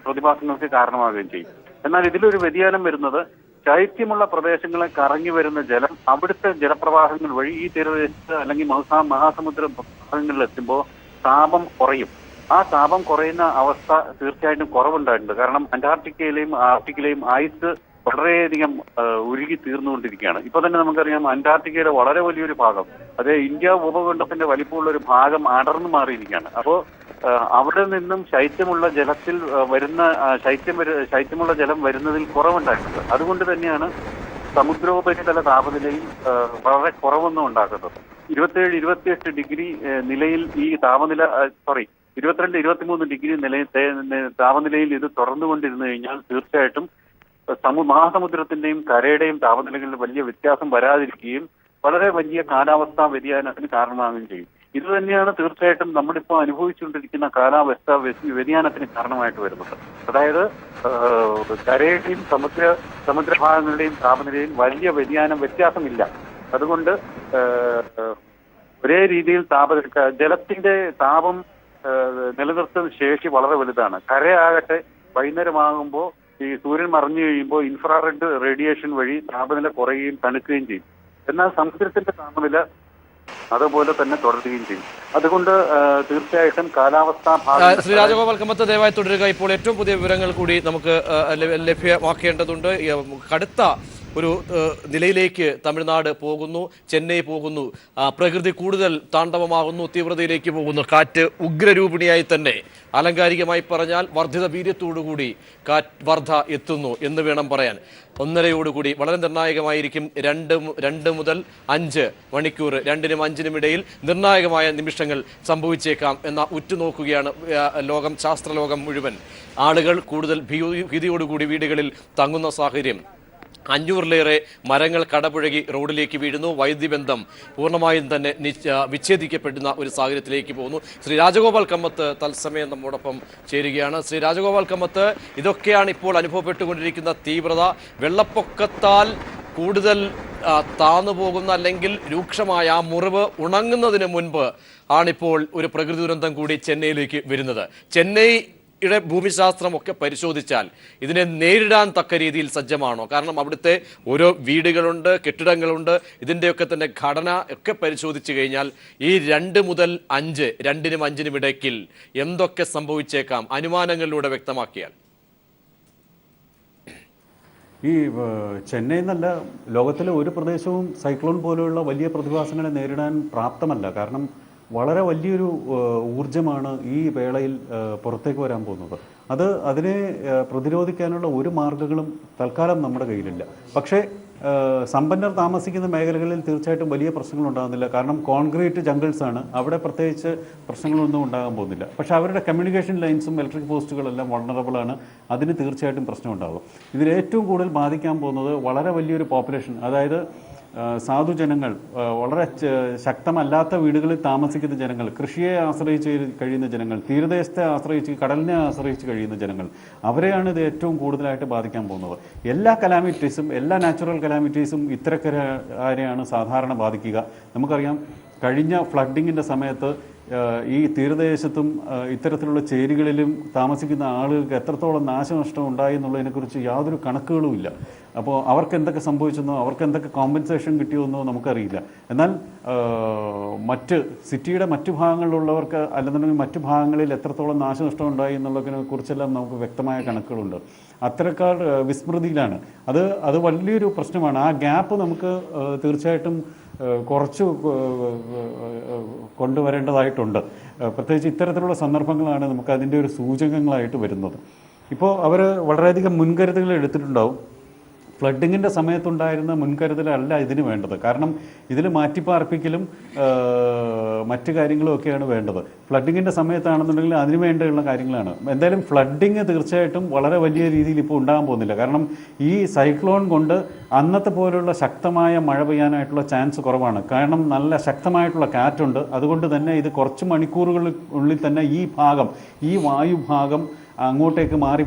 S4: പ്രതിഭാസങ്ങൾക്ക് കാരണമാവുകയും ചെയ്യും. എന്നാൽ ഇതിലൊരു വ്യതിയാനം വരുന്നത്, ശൈത്യമുള്ള പ്രദേശങ്ങളെ കറങ്ങി വരുന്ന ജലം അവിടുത്തെ ജലപ്രവാഹങ്ങൾ വഴി ഈ തീരദേശത്ത് അല്ലെങ്കിൽ മഹാസമുദ്ര ഭാഗങ്ങളിലെത്തുമ്പോൾ താപം കുറയും. ആ താപം കുറയുന്ന അവസ്ഥ തീർച്ചയായിട്ടും കുറവുണ്ടായിട്ടുണ്ട്. കാരണം അന്റാർട്ടിക്കയിലെയും ആർട്ടിക്കിലെയും ഐസ് വളരെയധികം ഉരുകി തീർന്നുകൊണ്ടിരിക്കുകയാണ്. ഇപ്പൊ തന്നെ നമുക്കറിയാം, അന്റാർട്ടിക്കയുടെ വളരെ വലിയൊരു ഭാഗം, അത് ഇന്ത്യ ഉപഖണ്ഡത്തിന്റെ വലിപ്പമുള്ള ഒരു ഭാഗം അടർന്നു മാറിയിരിക്കുകയാണ്. അപ്പോൾ അവിടെ നിന്നും ശൈത്യമുള്ള ജലം വരുന്നതിൽ കുറവുണ്ടായിട്ടുണ്ട്. അതുകൊണ്ട് തന്നെയാണ് സമുദ്രോപരിതല താപനിലയിൽ വളരെ കുറവൊന്നും ഉണ്ടാക്കുന്നത്. 27-28 ഡിഗ്രി നിലയിൽ ഈ താപനില 22-23 ഡിഗ്രി താപനിലയിൽ ഇത് തുറന്നുകൊണ്ടിരുന്നു കഴിഞ്ഞാൽ തീർച്ചയായിട്ടും മഹാസമുദ്രത്തിന്റെയും കരയുടെയും താപനിലകളിൽ വലിയ വ്യത്യാസം വരാതിരിക്കുകയും വളരെ വലിയ കാലാവസ്ഥാ വ്യതിയാനത്തിന് കാരണമാവുകയും ചെയ്യും. ഇത് തന്നെയാണ് തീർച്ചയായിട്ടും നമ്മളിപ്പോൾ അനുഭവിച്ചുകൊണ്ടിരിക്കുന്ന കാലാവസ്ഥാ വ്യതിയാനത്തിന് കാരണമായിട്ട് വരുന്നത്. അതായത് കരയുടെയും സമുദ്രഭാഗങ്ങളുടെയും താപനിലയിൽ വലിയ വ്യത്യാസമില്ല. അതുകൊണ്ട് ഒരേ രീതിയിൽ ജലത്തിന്റെ താപം നിലനിർത്തുന്ന ശേഷി വളരെ വലുതാണ്. കരയാകട്ടെ വൈകുന്നേരമാകുമ്പോൾ ഈ സൂര്യൻ മറഞ്ഞു കഴിയുമ്പോൾ ഇൻഫ്രാറെഡ് റേഡിയേഷൻ വഴി താപനില കുറയുകയും തണുക്കുകയും ചെയ്യും. എന്നാൽ സമുദ്രത്തിന്റെ താപനില അതുപോലെ തന്നെ തുടരുകയും ചെയ്യും. അതുകൊണ്ട് തീർച്ചയായിട്ടും
S1: ശ്രീ രാജഗോപാൽ കമ്മത്ത്, ദയവായി തുടരുക. ഇപ്പോൾ ഏറ്റവും പുതിയ വിവരങ്ങൾ കൂടി നമുക്ക് ലഭ്യമാക്കേണ്ടതുണ്ട്. കടുത്ത ഒരു നിലയിലേക്ക് തമിഴ്നാട് പോകുന്നു, ചെന്നൈ പോകുന്നു. പ്രകൃതി കൂടുതൽ താണ്ഡവമാകുന്നു, തീവ്രതയിലേക്ക് പോകുന്നു. കാറ്റ് ഉഗ്രരൂപിണിയായി തന്നെ, ആലങ്കാരികമായി പറഞ്ഞാൽ വർദ്ധിത വീര്യത്തോടുകൂടി വർദ്ധ എത്തുന്നു എന്ന് വേണം പറയാൻ. 1:30 വളരെ നിർണായകമായിരിക്കും. 2 മുതൽ 5 മണിക്കൂർ, 2-നും 5-നും ഇടയിൽ നിർണായകമായ നിമിഷങ്ങൾ സംഭവിച്ചേക്കാം എന്ന ഉറ്റുനോക്കുകയാണ് ശാസ്ത്രലോകം മുഴുവൻ. ആളുകൾ കൂടുതൽ ഭീതിയോടുകൂടി വീടുകളിൽ തങ്ങുന്ന സാഹചര്യം. 500-ലേറെ മരങ്ങൾ കടപുഴകി റോഡിലേക്ക് വീഴുന്നു. വൈദ്യുതി ബന്ധം പൂർണ്ണമായും തന്നെ വിച്ഛേദിക്കപ്പെടുന്ന ഒരു സാഹചര്യത്തിലേക്ക് പോകുന്നു. ശ്രീ രാജഗോപാൽ കമ്മത്ത് തത്സമയം നമ്മോടൊപ്പം ചേരുകയാണ്. ശ്രീ രാജഗോപാൽ കമ്മത്ത്, ഇതൊക്കെയാണ് ഇപ്പോൾ അനുഭവപ്പെട്ടുകൊണ്ടിരിക്കുന്ന തീവ്രത. വെള്ളപ്പൊക്കത്താൽ കൂടുതൽ താന്നു പോകുന്ന അല്ലെങ്കിൽ രൂക്ഷമായ ആ മുറിവ് ഉണങ്ങുന്നതിന് മുൻപ് ആണിപ്പോൾ ഒരു പ്രകൃതി ദുരന്തം കൂടി ചെന്നൈയിലേക്ക് വരുന്നത്. ചെന്നൈയുടെ ഭൂമിശാസ്ത്രമൊക്കെ പരിശോധിച്ചാൽ ഇതിനെ നേരിടാൻ തക്ക രീതിയിൽ സജ്ജമാണോ? കാരണം അവിടുത്തെ ഓരോ വീടുകളുണ്ട്, കെട്ടിടങ്ങളുണ്ട്, ഇതിൻ്റെയൊക്കെ തന്നെ ഘടന ഒക്കെ പരിശോധിച്ചു കഴിഞ്ഞാൽ ഈ 2 മുതൽ 5, 2-നും 5-നും ഇടയ്ക്കിൽ എന്തൊക്കെ സംഭവിച്ചേക്കാം അനുമാനങ്ങളിലൂടെ വ്യക്തമാക്കിയാൽ?
S4: ഈ ചെന്നൈ എന്നല്ല, ലോകത്തിലെ ഒരു പ്രദേശവും സൈക്ലോൺ പോലെയുള്ള വലിയ പ്രതിഭാസങ്ങളെ നേരിടാൻ പ്രാപ്തമല്ല. കാരണം വളരെ വലിയൊരു ഊർജ്ജമാണ് ഈ വേളയിൽ പുറത്തേക്ക് വരാൻ പോകുന്നത്. അതിനെ പ്രതിരോധിക്കാനുള്ള ഒരു മാർഗ്ഗങ്ങളും തൽക്കാലം നമ്മുടെ കയ്യിലില്ല. പക്ഷേ സമ്പന്നർ താമസിക്കുന്ന മേഖലകളിൽ തീർച്ചയായിട്ടും വലിയ പ്രശ്നങ്ങൾ ഉണ്ടാകുന്നില്ല. കാരണം കോൺക്രീറ്റ് ജംഗിൾസ് ആണ്, അവിടെ പ്രത്യേകിച്ച് പ്രശ്നങ്ങളൊന്നും ഉണ്ടാകാൻ പോകുന്നില്ല. പക്ഷേ അവരുടെ കമ്മ്യൂണിക്കേഷൻ ലൈൻസും ഇലക്ട്രിക് പോസ്റ്റുകളെല്ലാം വൾണറബിൾ ആണ്, അതിന് തീർച്ചയായിട്ടും പ്രശ്നമുണ്ടാകും. ഇതിൽ ഏറ്റവും കൂടുതൽ ബാധിക്കാൻ പോകുന്നത് വളരെ വലിയൊരു പോപ്പുലേഷൻ, അതായത് സാധുജനങ്ങൾ, വളരെ ശക്തമല്ലാത്ത വീടുകളിൽ താമസിക്കുന്ന ജനങ്ങൾ, കൃഷിയെ ആശ്രയിച്ച് കഴിയുന്ന ജനങ്ങൾ, തീരദേശത്തെ ആശ്രയിച്ച്, കടലിനെ ആശ്രയിച്ച് കഴിയുന്ന ജനങ്ങൾ, അവരെയാണ് ഇത് ഏറ്റവും കൂടുതലായിട്ട് ബാധിക്കാൻ പോകുന്നത്. എല്ലാ കലാമിറ്റീസും, എല്ലാ നാച്ചുറൽ കലാമിറ്റീസും ഇത്തരക്കാരെയാണ് സാധാരണ ബാധിക്കുക. നമുക്കറിയാം, കഴിഞ്ഞ ഫ്ലഡിങ്ങിൻ്റെ സമയത്ത് ഈ തീരദേശത്തും ഇത്തരത്തിലുള്ള ചേരികളിലും താമസിക്കുന്ന ആളുകൾക്ക് എത്രത്തോളം നാശനഷ്ടം ഉണ്ടായി എന്നുള്ളതിനെക്കുറിച്ച് യാതൊരു കണക്കുകളുമില്ല. അപ്പോൾ അവർക്ക് എന്തൊക്കെ സംഭവിച്ചെന്നോ അവർക്ക് എന്തൊക്കെ കോമ്പൻസേഷൻ കിട്ടിയോന്നോ നമുക്കറിയില്ല. എന്നാൽ സിറ്റിയുടെ മറ്റു ഭാഗങ്ങളിലുള്ളവർക്ക് അല്ലെന്നുണ്ടെങ്കിൽ മറ്റു ഭാഗങ്ങളിൽ എത്രത്തോളം നാശനഷ്ടം ഉണ്ടായി എന്നുള്ളതിനെ കുറിച്ചെല്ലാം നമുക്ക് വ്യക്തമായ കണക്കുകളുണ്ട്. അത്തരക്കാർ വിസ്മൃതിയിലാണ്. അത് വലിയൊരു പ്രശ്നമാണ്. ആ ഗ്യാപ്പ് നമുക്ക് തീർച്ചയായിട്ടും കുറച്ച് കൊണ്ടുവരേണ്ടതായിട്ടുണ്ട്. പ്രത്യേകിച്ച് ഇത്തരത്തിലുള്ള സന്ദർഭങ്ങളാണ് നമുക്ക് അതിൻ്റെ ഒരു സൂചകങ്ങളായിട്ട് വരുന്നത്. ഇപ്പോൾ അവർ വളരെയധികം മുൻകരുതലുകൾ എടുത്തിട്ടുണ്ടാവും. ഫ്ലഡിങ്ങിൻ്റെ സമയത്തുണ്ടായിരുന്ന മുൻകരുതലല്ല ഇതിന് വേണ്ടത്. കാരണം ഇതിൽ മാറ്റിപ്പാർപ്പിക്കലും മറ്റു കാര്യങ്ങളും ഒക്കെയാണ് വേണ്ടത്. ഫ്ലഡിങ്ങിൻ്റെ സമയത്താണെന്നുണ്ടെങ്കിൽ അതിന് വേണ്ടിയുള്ള കാര്യങ്ങളാണ്. എന്തായാലും ഫ്ലഡിങ് തീർച്ചയായിട്ടും വളരെ വലിയ രീതിയിൽ ഇപ്പോൾ ഉണ്ടാകാൻ പോകുന്നില്ല. കാരണം ഈ സൈക്ലോൺ കൊണ്ട് അന്നത്തെ പോലുള്ള ശക്തമായ മഴ പെയ്യാനായിട്ടുള്ള ചാൻസ് കുറവാണ്. കാരണം നല്ല ശക്തമായിട്ടുള്ള കാറ്റുണ്ട്. അതുകൊണ്ട് തന്നെ ഇത് കുറച്ച് മണിക്കൂറുകൾക്കുള്ളിൽ തന്നെ ഈ വായുഭാഗം അങ്ങോട്ടേക്ക്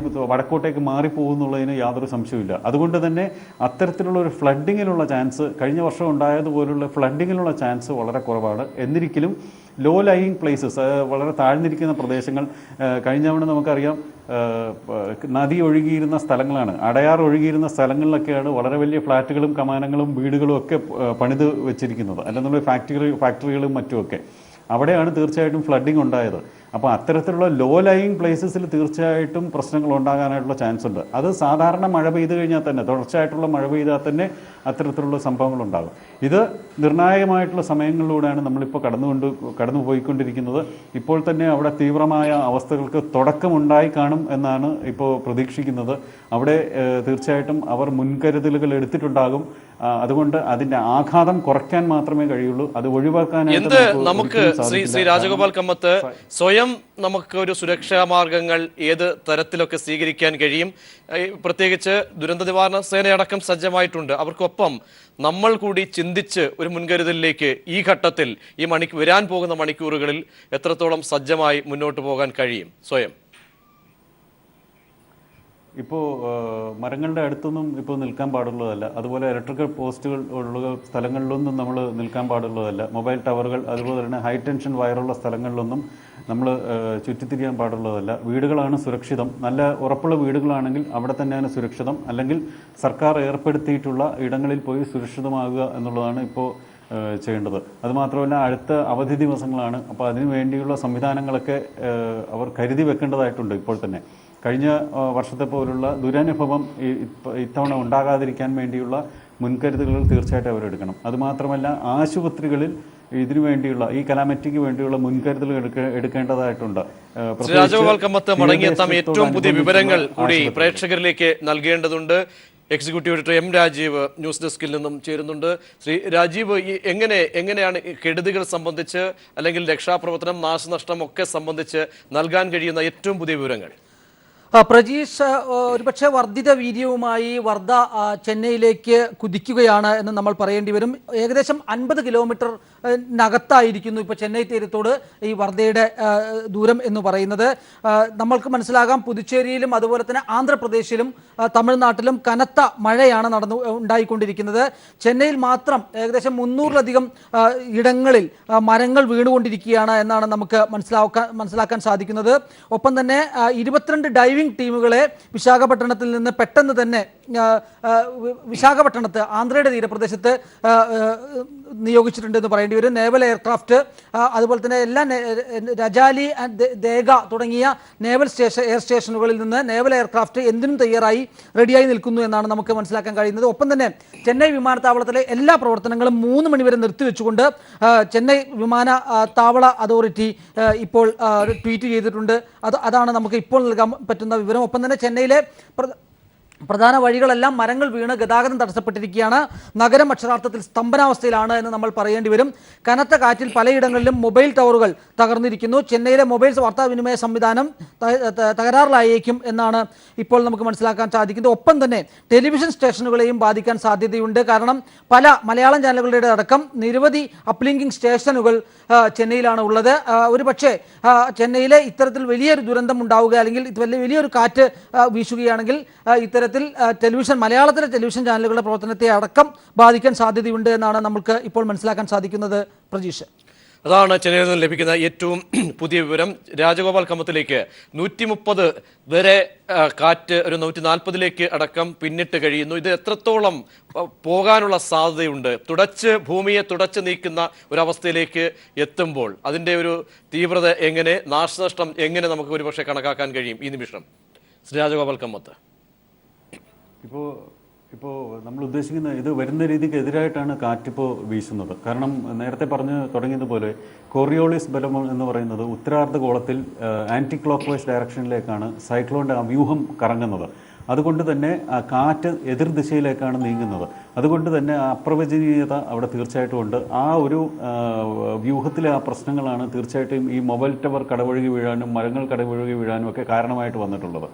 S4: വടക്കോട്ടേക്ക് മാറിപ്പോകുന്നുള്ളതിന് യാതൊരു സംശയമില്ല. അതുകൊണ്ട് തന്നെ അത്തരത്തിലുള്ള ഒരു ഫ്ലഡിങ്ങിനുള്ള ചാൻസ്, കഴിഞ്ഞ വർഷം ഉണ്ടായതുപോലുള്ള ഫ്ലഡിങ്ങിനുള്ള ചാൻസ് വളരെ കുറവാണ്. എന്നിരിക്കലും ലോ ലൈയിങ് പ്ലേസസ്, വളരെ താഴ്ന്നിരിക്കുന്ന പ്രദേശങ്ങൾ, കഴിഞ്ഞ തവണ നമുക്കറിയാം നദി ഒഴുകിയിരുന്ന സ്ഥലങ്ങളാണ്, അടയാർ ഒഴുകിയിരുന്ന സ്ഥലങ്ങളിലൊക്കെയാണ് വളരെ വലിയ ഫ്ലാറ്റുകളും കമാനങ്ങളും വീടുകളും ഒക്കെ പണിത് വെച്ചിരിക്കുന്നത്, അല്ലെന്നുള്ള ഫാക്ടറികളും മറ്റുമൊക്കെ. അവിടെയാണ് തീർച്ചയായിട്ടും ഫ്ലഡിങ് ഉണ്ടായത്. അപ്പോൾ അത്തരത്തിലുള്ള ലോ ലൈയിങ് പ്ലേസസിൽ തീർച്ചയായിട്ടും പ്രശ്നങ്ങൾ ഉണ്ടാകാനായിട്ടുള്ള ചാൻസ് ഉണ്ട്. അത് സാധാരണ മഴ പെയ്തു കഴിഞ്ഞാൽ തന്നെ, തുടർച്ചയായിട്ടുള്ള മഴ പെയ്താൽ തന്നെ അത്തരത്തിലുള്ള സംഭവങ്ങളുണ്ടാകും. ഇത് നിർണായകമായിട്ടുള്ള സമയങ്ങളിലൂടെയാണ് നമ്മളിപ്പോൾ കടന്നു പോയിക്കൊണ്ടിരിക്കുന്നത്. ഇപ്പോൾ തന്നെ അവിടെ തീവ്രമായ അവസ്ഥകൾക്ക് തുടക്കമുണ്ടായി കാണും എന്നാണ് ഇപ്പോൾ പ്രതീക്ഷിക്കുന്നത്. അവിടെ തീർച്ചയായിട്ടും അവർ മുൻകരുതലുകൾ എടുത്തിട്ടുണ്ടാകും. അതുകൊണ്ട് അതിന്റെ ആഘാതം കുറയ്ക്കാൻ മാത്രമേ കഴിയുള്ളൂ. അത് ഒഴിവാക്കാനായിട്ട്
S1: നമുക്ക് ശ്രീ രാജഗോപാൽ കമ്മത്ത്, സ്വയം നമുക്ക് ഒരു സുരക്ഷാ മാർഗങ്ങൾ ഏത് തരത്തിലൊക്കെ സ്വീകരിക്കാൻ കഴിയും? പ്രത്യേകിച്ച് ദുരന്ത നിവാരണ സേനയടക്കം സജ്ജമായിട്ടുണ്ട്. അവർക്കൊപ്പം നമ്മൾ കൂടി ചിന്തിച്ച് ഒരു മുൻകരുതലിലേക്ക് ഈ ഘട്ടത്തിൽ വരാൻ പോകുന്ന മണിക്കൂറുകളിൽ എത്രത്തോളം സജ്ജമായി മുന്നോട്ട് പോകാൻ കഴിയും സ്വയം?
S4: ഇപ്പോൾ മരങ്ങളുടെ അടുത്തൊന്നും ഇപ്പോൾ നിൽക്കാൻ പാടുള്ളതല്ല. അതുപോലെ ഇലക്ട്രിക്കൽ പോസ്റ്റുകൾ ഉള്ള സ്ഥലങ്ങളിലൊന്നും നമ്മൾ നിൽക്കാൻ പാടുള്ളതല്ല. മൊബൈൽ ടവറുകൾ, അതുപോലെ തന്നെ ഹൈ ടെൻഷൻ വയറുള്ള സ്ഥലങ്ങളിലൊന്നും നമ്മൾ ചുറ്റിത്തിരിയാൻ പാടുള്ളതല്ല. വീടുകളാണ് സുരക്ഷിതം. നല്ല ഉറപ്പുള്ള വീടുകളാണെങ്കിൽ അവിടെ തന്നെയാണ് സുരക്ഷിതം. അല്ലെങ്കിൽ സർക്കാർ ഏർപ്പെടുത്തിയിട്ടുള്ള ഇടങ്ങളിൽ പോയി സുരക്ഷിതമാകുക എന്നുള്ളതാണ് ഇപ്പോൾ ചെയ്യേണ്ടത്. അതുമാത്രമല്ല, അടുത്ത അവധി ദിവസങ്ങളാണ്. അപ്പോൾ അതിനു വേണ്ടിയുള്ള സംവിധാനങ്ങളൊക്കെ അവർ കരുതി വെക്കേണ്ടതായിട്ടുണ്ട് ഇപ്പോൾ തന്നെ. കഴിഞ്ഞ വർഷത്തെ പോലുള്ള ദുരനുഭവം ഇത്തവണ ഉണ്ടാകാതിരിക്കാൻ വേണ്ടിയുള്ള മുൻകരുതലുകൾ തീർച്ചയായിട്ടും അവരെടുക്കണം. അതുമാത്രമല്ല, ആശുപത്രികളിൽ ഇതിനു വേണ്ടിയുള്ള, ഈ കലാമിറ്റിക്ക് വേണ്ടിയുള്ള മുൻകരുതലുകൾ എടുക്കേണ്ടതായിട്ടുണ്ട്.
S1: രാജഗോപാൽ കമ്മത്ത് മടങ്ങിയെത്താം. ഏറ്റവും പുതിയ വിവരങ്ങൾ കൂടി പ്രേക്ഷകരിലേക്ക് നൽകേണ്ടതുണ്ട്. Executive editor M Rajeev news ഡെസ്കിൽ നിന്നും ചേരുന്നുണ്ട്. ശ്രീ രാജീവ്, എങ്ങനെയാണ് കെടുതികൾ സംബന്ധിച്ച് അല്ലെങ്കിൽ രക്ഷാപ്രവർത്തനം, നാശനഷ്ടം ഒക്കെ സംബന്ധിച്ച് നൽകാൻ കഴിയുന്ന ഏറ്റവും പുതിയ വിവരങ്ങൾ?
S5: പ്രജീഷ്, ഒരുപക്ഷെ വർദ്ധിത വീര്യവുമായി വർധ ചെന്നൈയിലേക്ക് കുതിക്കുകയാണ് എന്ന് നമ്മൾ പറയേണ്ടി വരും. ഏകദേശം 50 കിലോമീറ്ററിനകത്തായിരിക്കുന്നു ഇപ്പോൾ ചെന്നൈ തീരത്തോട് ഈ വർധയുടെ ദൂരം എന്ന് പറയുന്നത്. നമ്മൾക്ക് മനസ്സിലാകാം, പുതുച്ചേരിയിലും അതുപോലെ തന്നെ ആന്ധ്രാപ്രദേശിലും തമിഴ്നാട്ടിലും കനത്ത മഴയാണ് ഉണ്ടായിക്കൊണ്ടിരിക്കുന്നത്. ചെന്നൈയിൽ മാത്രം ഏകദേശം 300-ലധികം ഇടങ്ങളിൽ മരങ്ങൾ വീണുകൊണ്ടിരിക്കുകയാണ് എന്നാണ് നമുക്ക് മനസ്സിലാക്കാൻ സാധിക്കുന്നത്. ഒപ്പം തന്നെ 22 ഡൈവിംഗ് ടീമുകളെ വിശാഖപട്ടണത്തിൽ നിന്ന് പെട്ടെന്ന് തന്നെ വിശാഖപട്ടണത്ത് ആന്ധ്രയുടെ തീരപ്രദേശത്ത് നിയോഗിച്ചിട്ടുണ്ടെന്ന് പറയേണ്ടി വരും. നേവൽ എയർക്രാഫ്റ്റ്, അതുപോലെ തന്നെ എല്ലാ രജാലി ദേഗ തുടങ്ങിയ നേവൽ എയർ സ്റ്റേഷനുകളിൽ നിന്ന് നേവൽ എയർക്രാഫ്റ്റ് എന്തിനും തയ്യാറായി റെഡിയായി നിൽക്കുന്നു എന്നാണ് നമുക്ക് മനസ്സിലാക്കാൻ കഴിയുന്നത്. ഒപ്പം തന്നെ ചെന്നൈ വിമാനത്താവളത്തിലെ എല്ലാ പ്രവർത്തനങ്ങളും 3 മണിവരെ നിർത്തിവെച്ചുകൊണ്ട് ചെന്നൈ വിമാനത്താവള അതോറിറ്റി ഇപ്പോൾ ട്വീറ്റ് ചെയ്തിട്ടുണ്ട്. അതാണ് നമുക്ക് ഇപ്പോൾ നൽകാൻ പറ്റുന്ന വിവരം. ഒപ്പം തന്നെ ചെന്നൈയിലെ പ്രധാന വഴികളെല്ലാം മരങ്ങൾ വീണ് ഗതാഗതം തടസ്സപ്പെട്ടിരിക്കുകയാണ്. നഗരം അക്ഷരാർത്ഥത്തിൽ സ്തംഭനാവസ്ഥയിലാണ് എന്ന് നമ്മൾ പറയേണ്ടി വരും. കനത്ത കാറ്റിൽ പലയിടങ്ങളിലും മൊബൈൽ ടവറുകൾ തകർന്നിരിക്കുന്നു. ചെന്നൈയിലെ മൊബൈൽ വാർത്താവിനിമയ സംവിധാനം തകരാറിലായേക്കും എന്നാണ് ഇപ്പോൾ നമുക്ക് മനസ്സിലാക്കാൻ സാധിക്കുന്നത്. ഒപ്പം തന്നെ ടെലിവിഷൻ സ്റ്റേഷനുകളെയും ബാധിക്കാൻ സാധ്യതയുണ്ട്. കാരണം പല മലയാളം ചാനലുകളുടെ അടക്കം നിരവധി അപ്ലിങ്കിങ് സ്റ്റേഷനുകൾ ചെന്നൈയിലാണ് ഉള്ളത്. ഒരു പക്ഷേ ചെന്നൈയിലെ ഇത്തരത്തിൽ വലിയൊരു ദുരന്തം ഉണ്ടാവുക, അല്ലെങ്കിൽ വലിയൊരു കാറ്റ് വീശുകയാണെങ്കിൽ ഇത്തരത്തിൽ മലയാളത്തിലെ ടെലിവിഷൻ ചാനലുകളുടെ പ്രവർത്തനത്തെ അടക്കം ബാധിക്കാൻ സാധ്യതയുണ്ട് എന്നാണ് നമുക്ക് ഇപ്പോൾ മനസ്സിലാക്കാൻ സാധിക്കുന്നത്. പ്രജീഷ്,
S1: അതാണ് ചെന്നൈയിൽ നിന്ന് ലഭിക്കുന്ന ഏറ്റവും പുതിയ വിവരം. രാജഗോപാൽ കമ്മത്തിലേക്ക് 130 വരെ കാറ്റ് ഒരു 140ലേക്ക് അടക്കം പിന്നിട്ട് കഴിയുന്നു. ഇത് എത്രത്തോളം പോകാനുള്ള സാധ്യതയുണ്ട്? ഭൂമിയെ തുടച്ച് നീക്കുന്ന ഒരവസ്ഥയിലേക്ക് എത്തുമ്പോൾ അതിൻ്റെ ഒരു തീവ്രത എങ്ങനെ, നാശനഷ്ടം എങ്ങനെ നമുക്ക് ഒരുപക്ഷെ കണക്കാക്കാൻ കഴിയും ഈ നിമിഷം? ശ്രീ രാജഗോപാൽ കമ്മത്ത്,
S4: ഇപ്പോൾ നമ്മൾ ഉദ്ദേശിക്കുന്ന ഇത് വരുന്ന രീതിക്ക് എതിരായിട്ടാണ് കാറ്റിപ്പോൾ വീശുന്നത്. കാരണം നേരത്തെ പറഞ്ഞു തുടങ്ങിയതുപോലെ കോറിയോളിസ് ബലം എന്ന് പറയുന്നത് ഉത്തരാർദ്ധഗോളത്തിൽ ആൻറ്റി ക്ലോക്ക് വൈസ് ഡയറക്ഷനിലേക്കാണ് സൈക്ലോണിൻ്റെ ആ വ്യൂഹം കറങ്ങുന്നത്. അതുകൊണ്ട് തന്നെ കാറ്റ് എതിർ ദിശയിലേക്കാണ് നീങ്ങുന്നത്. അതുകൊണ്ട് തന്നെ അപ്രവചനീയത അവിടെ തീർച്ചയായിട്ടും ഉണ്ട്. ആ ഒരു വ്യൂഹത്തിലെ ആ പ്രശ്നങ്ങളാണ് തീർച്ചയായിട്ടും ഈ മൊബൈൽ ടവർ കടപുഴകി വീഴാനും മരങ്ങൾ കടപുഴകി വീഴാനും ഒക്കെ കാരണമായിട്ട് വന്നിട്ടുള്ളത്.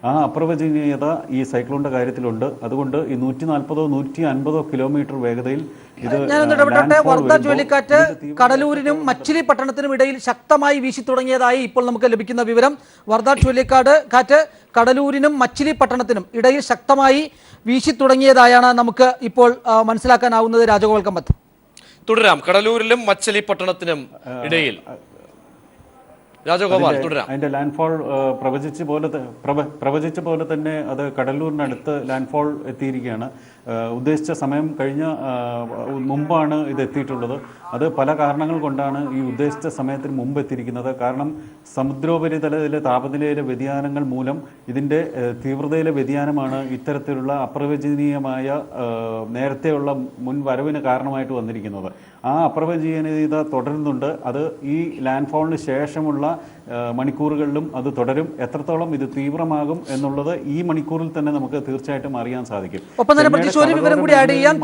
S4: ആ അപ്രവചനീയത ഈ സൈക്ലോണിൻ്റെ കാര്യത്തിലുണ്ട്. അതുകൊണ്ട് ഈ 140-150 കിലോമീറ്റർ വേഗതയിൽ ഇത്
S5: വർധ ചുഴലിക്കാറ്റ് കടലൂരിനും മച്ചിലിപട്ടണത്തിനും ഇടയിൽ ശക്തമായി വീശി തുടങ്ങിയതായി ഇപ്പോൾ നമുക്ക് ലഭിക്കുന്ന വിവരം. വർധ ചുഴലിക്കാറ്റ് കടലൂരിനും മച്ചിലിപട്ടണത്തിനും ഇടയിൽ ശക്തമായി വീശി തുടങ്ങിയതായാണ് നമുക്ക് ഇപ്പോൾ മനസ്സിലാക്കാനാവുന്നത്. രാജഗോപാൽ കമ്മത്ത്,
S1: തുടരാം. കടലൂരിലും മച്ചിലിപട്ടണത്തിനും ഇടയിൽ രാജഗോപാൽ തുടരാം.
S4: അതിന്റെ ലാൻഡ്ഫോൾ പ്രവചിച്ച പോലെ തന്നെ അത് കടലൂരിനടുത്ത് ലാൻഡ്ഫോൾ എത്തിയിരിക്കുകയാണ്. ഉദ്ദേശിച്ച സമയം മുമ്പാണ് ഇത് എത്തിയിട്ടുള്ളത്. അത് പല കാരണങ്ങൾ കൊണ്ടാണ് ഈ ഉദ്ദേശിച്ച സമയത്തിന് മുമ്പ് എത്തിയിരിക്കുന്നത്. കാരണം സമുദ്രോപരിതലത്തിലെ താപനിലയിലെ വ്യതിയാനങ്ങൾ മൂലം ഇതിൻ്റെ തീവ്രതയിലെ വ്യതിയാനമാണ് ഇത്തരത്തിലുള്ള അപ്രവചനീയമായ നേരത്തെയുള്ള മുൻ വരവിന് കാരണമായിട്ട് വന്നിരിക്കുന്നത്. ആ അപ്രവചനീയത തുടരുന്നുണ്ട്. അത് ഈ ലാൻഡ്ഫോളിന് ശേഷമുള്ള മണിക്കൂറുകളിലും അത് തുടരും. എത്രത്തോളം ഇത് തീവ്രമാകും എന്നുള്ളത് ഈ മണിക്കൂറിൽ തന്നെ നമുക്ക് തീർച്ചയായിട്ടും അറിയാൻ സാധിക്കും.
S5: ഒപ്പം തന്നെ പ്രതീക്ഷ ഒരു വിവരം കൂടി ആഡ് ചെയ്യാം.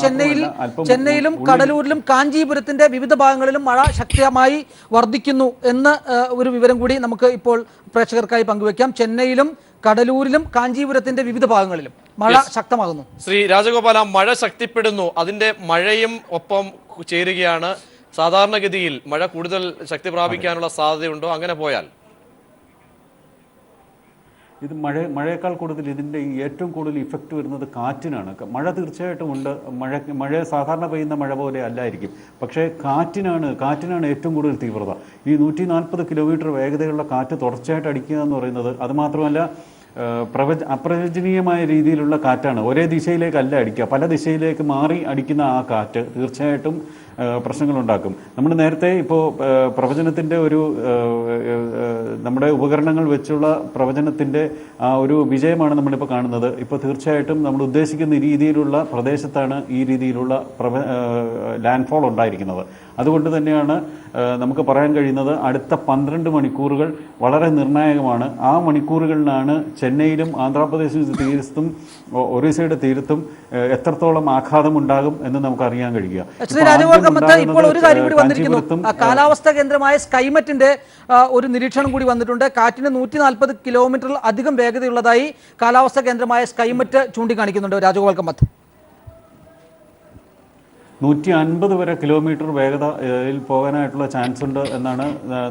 S5: ചെന്നൈയിലും കടലൂരിലും കാഞ്ചീപുരത്തിന്റെ വിവിധ ഭാഗങ്ങളിലും മഴ ശക്തമായി വർദ്ധിക്കുന്നു എന്ന ഒരു വിവരം കൂടി നമുക്ക് ഇപ്പോൾ പ്രേക്ഷകർക്കായി പങ്കുവെക്കാം. ചെന്നൈയിലും കടലൂരിലും കാഞ്ചീപുരത്തിന്റെ വിവിധ ഭാഗങ്ങളിലും മഴ ശക്തമാകുന്നു.
S1: ശ്രീ രാജഗോപാൽ, ആ മഴ ശക്തിപ്പെടുന്നു, അതിന്റെ മഴയും ഒപ്പം ചേരുകയാണ്. സാധാരണഗതിയിൽ മഴ കൂടുതൽ ശക്തി പ്രാപിക്കാനുള്ള സാധ്യതയുണ്ടോ? അങ്ങനെ പോയാൽ
S4: ഇത് മഴയേക്കാൾ കൂടുതൽ ഇതിൻ്റെ ഏറ്റവും കൂടുതൽ ഇഫക്റ്റ് വരുന്നത് കാറ്റിനാണ്. മഴ തീർച്ചയായിട്ടും ഉണ്ട്. മഴ സാധാരണ പെയ്യുന്ന മഴ പോലെ അല്ലായിരിക്കും. പക്ഷേ കാറ്റിനാണ് ഏറ്റവും കൂടുതൽ തീവ്രത. ഈ 140 കിലോമീറ്റർ വേഗതയുള്ള കാറ്റ് തുടർച്ചയായിട്ട് അടിക്കുക എന്ന് പറയുന്നത്, അതുമാത്രമല്ല അപ്രവചനീയമായ രീതിയിലുള്ള കാറ്റാണ്. ഒരേ ദിശയിലേക്കല്ല അടിക്കുക, പല ദിശയിലേക്ക് മാറി അടിക്കുന്ന ആ കാറ്റ് തീർച്ചയായിട്ടും പ്രശ്നങ്ങളുണ്ടാക്കും. നമ്മൾ നേരത്തെ ഇപ്പോൾ പ്രവചനത്തിൻ്റെ നമ്മുടെ ഉപകരണങ്ങൾ വെച്ചുള്ള പ്രവചനത്തിൻ്റെ ആ ഒരു വിജയമാണ് നമ്മളിപ്പോൾ കാണുന്നത്. ഇപ്പോൾ തീർച്ചയായിട്ടും നമ്മൾ ഉദ്ദേശിക്കുന്ന രീതിയിലുള്ള പ്രദേശത്താണ് ഈ രീതിയിലുള്ള ലാൻഡ്ഫോൾ ഉണ്ടായിരിക്കുന്നത്. അതുകൊണ്ട് തന്നെയാണ് നമുക്ക് പറയാൻ കഴിയുന്നത് അടുത്ത 12 മണിക്കൂറുകൾ വളരെ നിർണായകമാണ്. ആ മണിക്കൂറുകളിലാണ് ചെന്നൈയിലും ആന്ധ്രാപ്രദേശിന്റെ തീരത്തും ഒറീസയുടെ തീരത്തും എത്രത്തോളം ആഘാതമുണ്ടാകും എന്ന് നമുക്ക് അറിയാൻ കഴിയുക.
S3: രാജഗോപാൽ
S5: ഇപ്പോൾ ഒരു കാര്യം കൂടി വന്നിരിക്കുന്നു. കാലാവസ്ഥാ കേന്ദ്രമായ സ്കൈമെറ്റിന്റെ ഒരു നിരീക്ഷണം കൂടി വന്നിട്ടുണ്ട്. കാറ്റിന് 140 കിലോമീറ്ററിൽ അധികം വേഗതയുള്ളതായി കാലാവസ്ഥാ കേന്ദ്രമായ സ്കൈമെറ്റ് ചൂണ്ടിക്കാണിക്കുന്നുണ്ട്. രാജഗോപാൽ കമ്മത്ത്,
S4: 150 വരെ കിലോമീറ്റർ വേഗതയിൽ പോകാനായിട്ടുള്ള ചാൻസ് ഉണ്ട് എന്നാണ്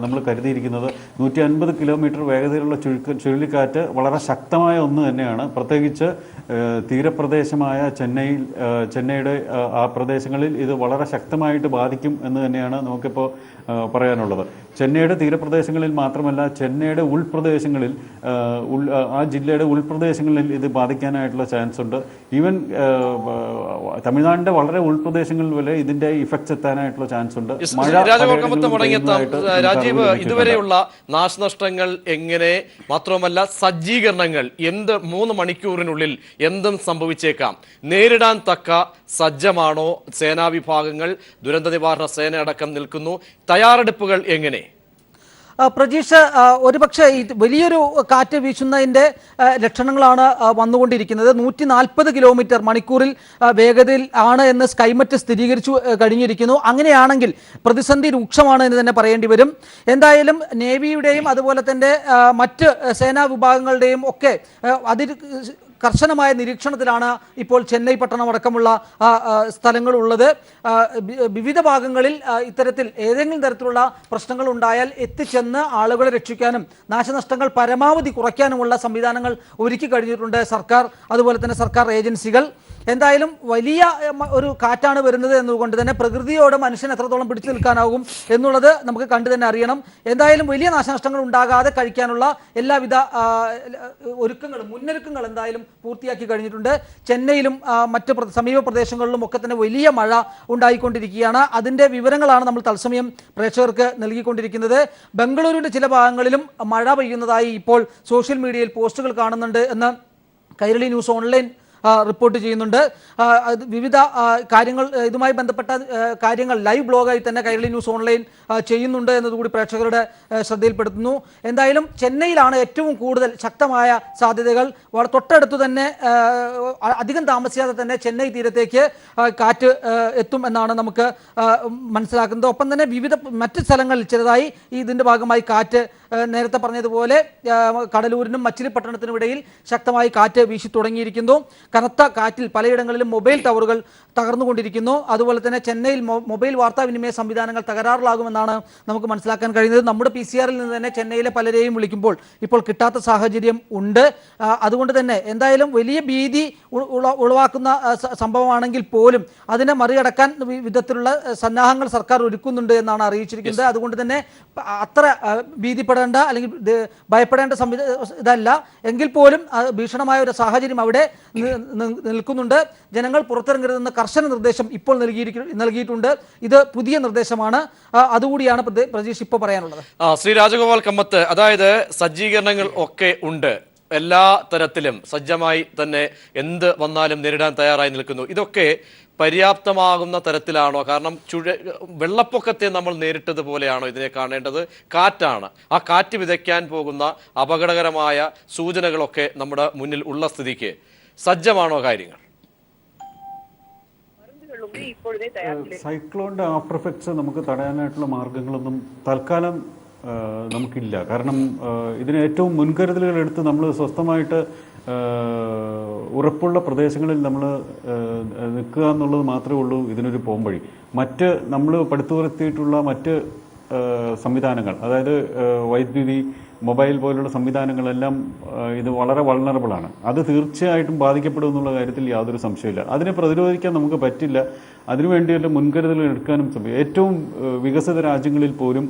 S4: നമ്മൾ കരുതിയിരിക്കുന്നത്. 150 കിലോമീറ്റർ വേഗതയിലുള്ള ചുഴലിക്കാറ്റ് വളരെ ശക്തമായ ഒന്ന് തന്നെയാണ്. പ്രത്യേകിച്ച് തീരപ്രദേശമായ ചെന്നൈയുടെ ആ പ്രദേശങ്ങളിൽ ഇത് വളരെ ശക്തമായിട്ട് ബാധിക്കും എന്ന് തന്നെയാണ് നമുക്കിപ്പോൾ പറയാനുള്ളത്. ചെന്നൈയുടെ തീരപ്രദേശങ്ങളിൽ മാത്രമല്ല, ചെന്നൈയുടെ ഉൾപ്രദേശങ്ങളിൽ ആ ജില്ലയുടെ ഉൾപ്രദേശങ്ങളിൽ ഇത് ബാധിക്കാനായിട്ടുള്ള ചാൻസ് ഉണ്ട്. ഈവൻ തമിഴ്നാടിൻ്റെ വളരെ ഉൾപ്രദേശങ്ങളിൽ വരെ ഇതിന്റെ ഇഫക്ട്സ് എത്താനായിട്ടുള്ള ചാൻസ് ഉണ്ട്.
S1: രാജീവ്, ഇതുവരെയുള്ള നാശനഷ്ടങ്ങൾ എങ്ങനെ, മാത്രമല്ല സജ്ജീകരണങ്ങൾ എന്ത് 3 മണിക്കൂറിനുള്ളിൽ എന്തും സംഭവിച്ചേക്കാം, നേരിടാൻ തക്ക സജ്ജമാണോ സേനാ വിഭാഗങ്ങൾ? ദുരന്ത നിവാരണ സേന അടക്കം നിൽക്കുന്നു. തയ്യാറെടുപ്പുകൾ എങ്ങനെ?
S5: പ്രജീഷ്, ഒരുപക്ഷെ വലിയൊരു കാറ്റ് വീശുന്നതിൻ്റെ ലക്ഷണങ്ങളാണ് വന്നുകൊണ്ടിരിക്കുന്നത്. 140 കിലോമീറ്റർ മണിക്കൂറിൽ വേഗതയിൽ ആണ് എന്ന് സ്കൈമെറ്റ് സ്ഥിരീകരിച്ചു കഴിഞ്ഞിരിക്കുന്നു. അങ്ങനെയാണെങ്കിൽ പ്രതിസന്ധി രൂക്ഷമാണ് എന്ന് തന്നെ പറയേണ്ടി വരും. എന്തായാലും നേവിയുടെയും അതുപോലെ തന്നെ മറ്റ് സേനാ വിഭാഗങ്ങളുടെയും ഒക്കെ കർശനമായ നിരീക്ഷണത്തിലാണ് ഇപ്പോൾ ചെന്നൈ പട്ടണം അടക്കമുള്ള സ്ഥലങ്ങളുള്ളത്. വിവിധ ഭാഗങ്ങളിൽ ഇത്തരത്തിൽ ഏതെങ്കിലും തരത്തിലുള്ള പ്രശ്നങ്ങൾ ഉണ്ടായാൽ എത്തിച്ചെന്ന് ആളുകളെ രക്ഷിക്കാനും നാശനഷ്ടങ്ങൾ പരമാവധി കുറയ്ക്കാനുമുള്ള സംവിധാനങ്ങൾ ഒരുക്കി കഴിഞ്ഞിട്ടുണ്ട് സർക്കാർ, അതുപോലെ തന്നെ സർക്കാർ ഏജൻസികൾ. എന്തായാലും വലിയ ഒരു കാറ്റാണ് വരുന്നത് എന്നുകൊണ്ട് തന്നെ പ്രകൃതിയോട് മനുഷ്യൻ എത്രത്തോളം പിടിച്ചു നിൽക്കാനാകും എന്നുള്ളത് നമുക്ക് കണ്ടു തന്നെ അറിയണം. എന്തായാലും വലിയ നാശനഷ്ടങ്ങൾ ഉണ്ടാകാതെ കഴിക്കാനുള്ള എല്ലാവിധ മുന്നൊരുക്കങ്ങൾ എന്തായാലും പൂർത്തിയാക്കി കഴിഞ്ഞിട്ടുണ്ട്. ചെന്നൈയിലും മറ്റ് സമീപ പ്രദേശങ്ങളിലും ഒക്കെ തന്നെ വലിയ മഴ ഉണ്ടായിക്കൊണ്ടിരിക്കുകയാണ്. അതിൻ്റെ വിവരങ്ങളാണ് നമ്മൾ തത്സമയം പ്രേക്ഷകർക്ക് നൽകിക്കൊണ്ടിരിക്കുന്നത്. ബംഗളൂരുവിൻ്റെ ചില ഭാഗങ്ങളിലും മഴ പെയ്യുന്നതായി ഇപ്പോൾ സോഷ്യൽ മീഡിയയിൽ പോസ്റ്റുകൾ കാണുന്നുണ്ട് എന്ന് കൈരളി ന്യൂസ് ഓൺലൈൻ റിപ്പോർട്ട് ചെയ്യുന്നുണ്ട്. വിവിധ കാര്യങ്ങൾ ഇതുമായി ബന്ധപ്പെട്ട കാര്യങ്ങൾ ലൈവ് ബ്ലോഗായി തന്നെ കൈരളി ന്യൂസ് ഓൺലൈൻ ചെയ്യുന്നുണ്ട് എന്നതുകൂടി പ്രേക്ഷകരുടെ ശ്രദ്ധയിൽപ്പെടുത്തുന്നു. എന്തായാലും ചെന്നൈയിലാണ് ഏറ്റവും കൂടുതൽ ശക്തമായ സാധ്യതകൾ. തൊട്ടടുത്ത് തന്നെ അധികം താമസിയാതെ തന്നെ ചെന്നൈ തീരത്തേക്ക് കാറ്റ് എത്തും എന്നാണ് നമുക്ക് മനസ്സിലാക്കുന്നത്. ഒപ്പം തന്നെ വിവിധ മറ്റ് സ്ഥലങ്ങളിൽ ചെറുതായി ഇതിൻ്റെ ഭാഗമായി കാറ്റ് നേരത്തെ പറഞ്ഞതുപോലെ കടലൂരിനും മച്ചിലിപ്പട്ടണത്തിനും ഇടയിൽ ശക്തമായി കാറ്റ് വീശി തുടങ്ങിയിരിക്കുന്നു. കനത്ത കാറ്റിൽ പലയിടങ്ങളിലും മൊബൈൽ ടവറുകൾ തകർന്നുകൊണ്ടിരിക്കുന്നു. അതുപോലെ തന്നെ ചെന്നൈയിൽ മൊബൈൽ വാർത്താവിനിമയ സംവിധാനങ്ങൾ തകരാറിലാകുമെന്നാണ് നമുക്ക് മനസ്സിലാക്കാൻ കഴിയുന്നത്. നമ്മുടെ PCR നിന്ന് തന്നെ ചെന്നൈയിലെ പലരെയും വിളിക്കുമ്പോൾ ഇപ്പോൾ കിട്ടാത്ത സാഹചര്യം ഉണ്ട്. അതുകൊണ്ട് തന്നെ എന്തായാലും വലിയ ഭീതി ഉളവാക്കുന്ന സംഭവമാണെങ്കിൽ പോലും അതിനെ മറികടക്കാൻ വിധത്തിലുള്ള സന്നാഹങ്ങൾ സർക്കാർ ഒരുക്കുന്നുണ്ട് എന്നാണ് അറിയിച്ചിരിക്കുന്നത്. അതുകൊണ്ട് തന്നെ അത്ര ഭീതിപ്പെടേണ്ട അല്ലെങ്കിൽ ഭയപ്പെടേണ്ട ഇതല്ല. എങ്കിൽ പോലും ഭീഷണമായ ഒരു സാഹചര്യം അവിടെ നിൽക്കുന്നുണ്ട്. ജനങ്ങൾ പുറത്തിറങ്ങരുതെന്ന കർശന നിർദ്ദേശം ഇപ്പോൾ നൽകിയിട്ടുണ്ട്. ഇത് പുതിയ നിർദ്ദേശമാണ്. അതുകൂടിയാണ് പ്രജീഷ് ഇപ്പോൾ പറയാനുള്ളത്.
S1: ശ്രീ രാജഗോപാൽ കമ്മത്ത്, അതായത് സജ്ജീകരണങ്ങൾ ഒക്കെ ഉണ്ട്, എല്ലാ തരത്തിലും സജ്ജമായി തന്നെ എന്ത് വന്നാലും നേരിടാൻ തയ്യാറായി നിൽക്കുന്നു. ഇതൊക്കെ പര്യാപ്തമാകുന്ന തരത്തിലാണോ? കാരണം വെള്ളപ്പൊക്കത്തെ നമ്മൾ നേരിട്ടതുപോലെയാണോ ഇതിനെ കാണേണ്ടത്? കാറ്റാണ്, ആ കാറ്റ് വിതയ്ക്കാൻ പോകുന്ന അപകടകരമായ സൂചനകളൊക്കെ നമ്മുടെ മുന്നിൽ ഉള്ള സ്ഥിതിക്ക് സജ്ജമാണോ കാര്യങ്ങൾ?
S4: സൈക്ലോണിന്റെ ആഫ്റ്റർ എഫക്ട്സ് നമുക്ക് തടയാനായിട്ടുള്ള മാർഗങ്ങളൊന്നും തൽക്കാലം നമുക്കില്ല. കാരണം ഇതിന് ഏറ്റവും മുൻകരുതലുകൾ എടുത്ത് നമ്മൾ സ്വസ്ഥമായിട്ട് ഉറപ്പുള്ള പ്രദേശങ്ങളിൽ നമ്മൾ നിൽക്കുക എന്നുള്ളത് മാത്രമേ ഉള്ളൂ ഇതിനൊരു പോംവഴി. മറ്റ് നമ്മൾ പടുത്തുയർത്തിയിട്ടുള്ള മറ്റ് സംവിധാനങ്ങൾ, അതായത് വൈദ്യുതി, മൊബൈൽ പോലുള്ള സംവിധാനങ്ങളെല്ലാം ഇത് വളരെ വൾണറബിളാണ്. അത് തീർച്ചയായിട്ടും ബാധിക്കപ്പെടും എന്നുള്ള കാര്യത്തിൽ യാതൊരു സംശയമില്ല. അതിനെ പ്രതിരോധിക്കാൻ നമുക്ക് പറ്റില്ല. അതിനുവേണ്ടിയുള്ള മുൻകരുതലുകൾ എടുക്കാനും ഏറ്റവും വികസിത രാജ്യങ്ങളിൽ പോലും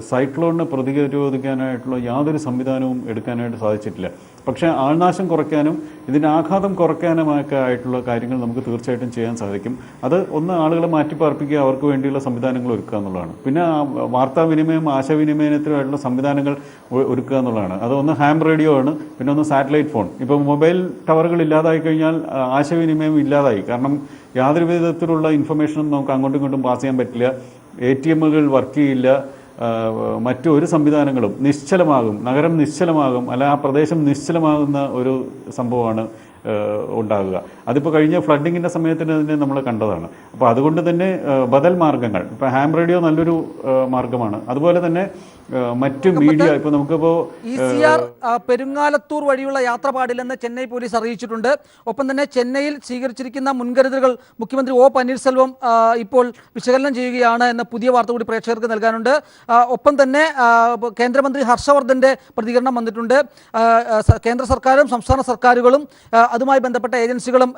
S4: സൈക്ലോണിനെ പ്രതിരോധിക്കാനായിട്ടുള്ള യാതൊരു സംവിധാനവും എടുക്കാനായിട്ട് സാധിച്ചിട്ടില്ല. പക്ഷേ ആൾനാശം കുറയ്ക്കാനും ഇതിൻ്റെ ആഘാതം കുറയ്ക്കാനുമൊക്കെ ആയിട്ടുള്ള കാര്യങ്ങൾ നമുക്ക് തീർച്ചയായിട്ടും ചെയ്യാൻ സാധിക്കും. അത് ഒന്ന് ആളുകളെ മാറ്റിപ്പാർപ്പിക്കുക, അവർക്ക് വേണ്ടിയുള്ള സംവിധാനങ്ങൾ ഒരുക്കുക എന്നുള്ളതാണ്. പിന്നെ വാർത്താവിനിമയം, ആശയവിനിമയത്തിനായിട്ടുള്ള സംവിധാനങ്ങൾ ഒരുക്കുക എന്നുള്ളതാണ്. അത് ഒന്ന് ഹാം റേഡിയോ ആണ്, പിന്നെ ഒന്ന് സാറ്റലൈറ്റ് ഫോൺ. ഇപ്പോൾ മൊബൈൽ ടവറുകൾ ഇല്ലാതായി കഴിഞ്ഞാൽ ആശയവിനിമയം ഇല്ലാതായി. കാരണം യാതൊരു വിധത്തിലുള്ള ഇൻഫർമേഷനും നമുക്ക് അങ്ങോട്ടും ഇങ്ങോട്ടും പാസ് ചെയ്യാൻ പറ്റില്ല. ATMകൾ വർക്ക് ചെയ്യില്ല. മറ്റൊരു സംവിധാനങ്ങളും നിശ്ചലമാകും. നഗരം നിശ്ചലമാകും, അല്ല ആ പ്രദേശം നിശ്ചലമാകുന്ന ഒരു സംഭവമാണ്
S6: ഉണ്ടാകുക. അതിപ്പോൾ കഴിഞ്ഞ ഫ്ലഡിങ്ങിൻ്റെ സമയത്തിന് തന്നെ നമ്മൾ കണ്ടതാണ്. അപ്പോൾ അതുകൊണ്ട് തന്നെ ബദൽ മാർഗ്ഗങ്ങൾ, ഇപ്പോൾ ഹാം റേഡിയോ നല്ലൊരു മാർഗ്ഗമാണ്. അതുപോലെ തന്നെ മറ്റ് മീഡിയ, ഇപ്പോൾ നമുക്കിപ്പോൾ
S5: ECR പെരുങ്ങാലത്തൂർ വഴിയുള്ള യാത്ര പാടില്ലെന്ന് ചെന്നൈ പോലീസ് അറിയിച്ചിട്ടുണ്ട്. ഒപ്പം തന്നെ ചെന്നൈയിൽ സ്വീകരിച്ചിരിക്കുന്ന മുൻകരുതലുകൾ മുഖ്യമന്ത്രി O. പന്നീർസെൽവം ഇപ്പോൾ വിശകലനം ചെയ്യുകയാണ് എന്ന പുതിയ വാർത്ത കൂടി പ്രേക്ഷകർക്ക് നൽകാനുണ്ട്. ഒപ്പം തന്നെ കേന്ദ്രമന്ത്രി ഹർഷവർദ്ധന്റെ പ്രതികരണം വന്നിട്ടുണ്ട്. കേന്ദ്ര സർക്കാരും സംസ്ഥാന സർക്കാരുകളും അതുമായി ബന്ധപ്പെട്ട ഏജൻസികളും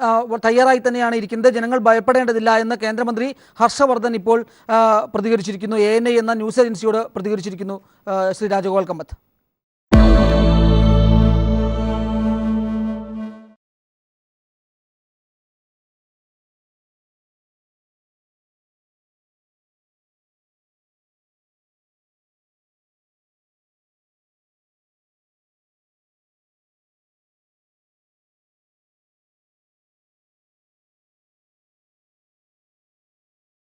S5: തയ്യാറായി തന്നെയാണ് ഇരിക്കുന്നത്, ജനങ്ങൾ ഭയപ്പെടേണ്ടതില്ല എന്ന് കേന്ദ്രമന്ത്രി ഹർഷവർദ്ധൻ ഇപ്പോൾ പ്രതികരിച്ചിരിക്കുന്നു. ANI എന്ന ന്യൂസ് ഏജൻസിയോട് പ്രതികരിച്ചിരിക്കുന്നു. ശ്രീ രാജഗോപാൽ കമ്മത്ത്.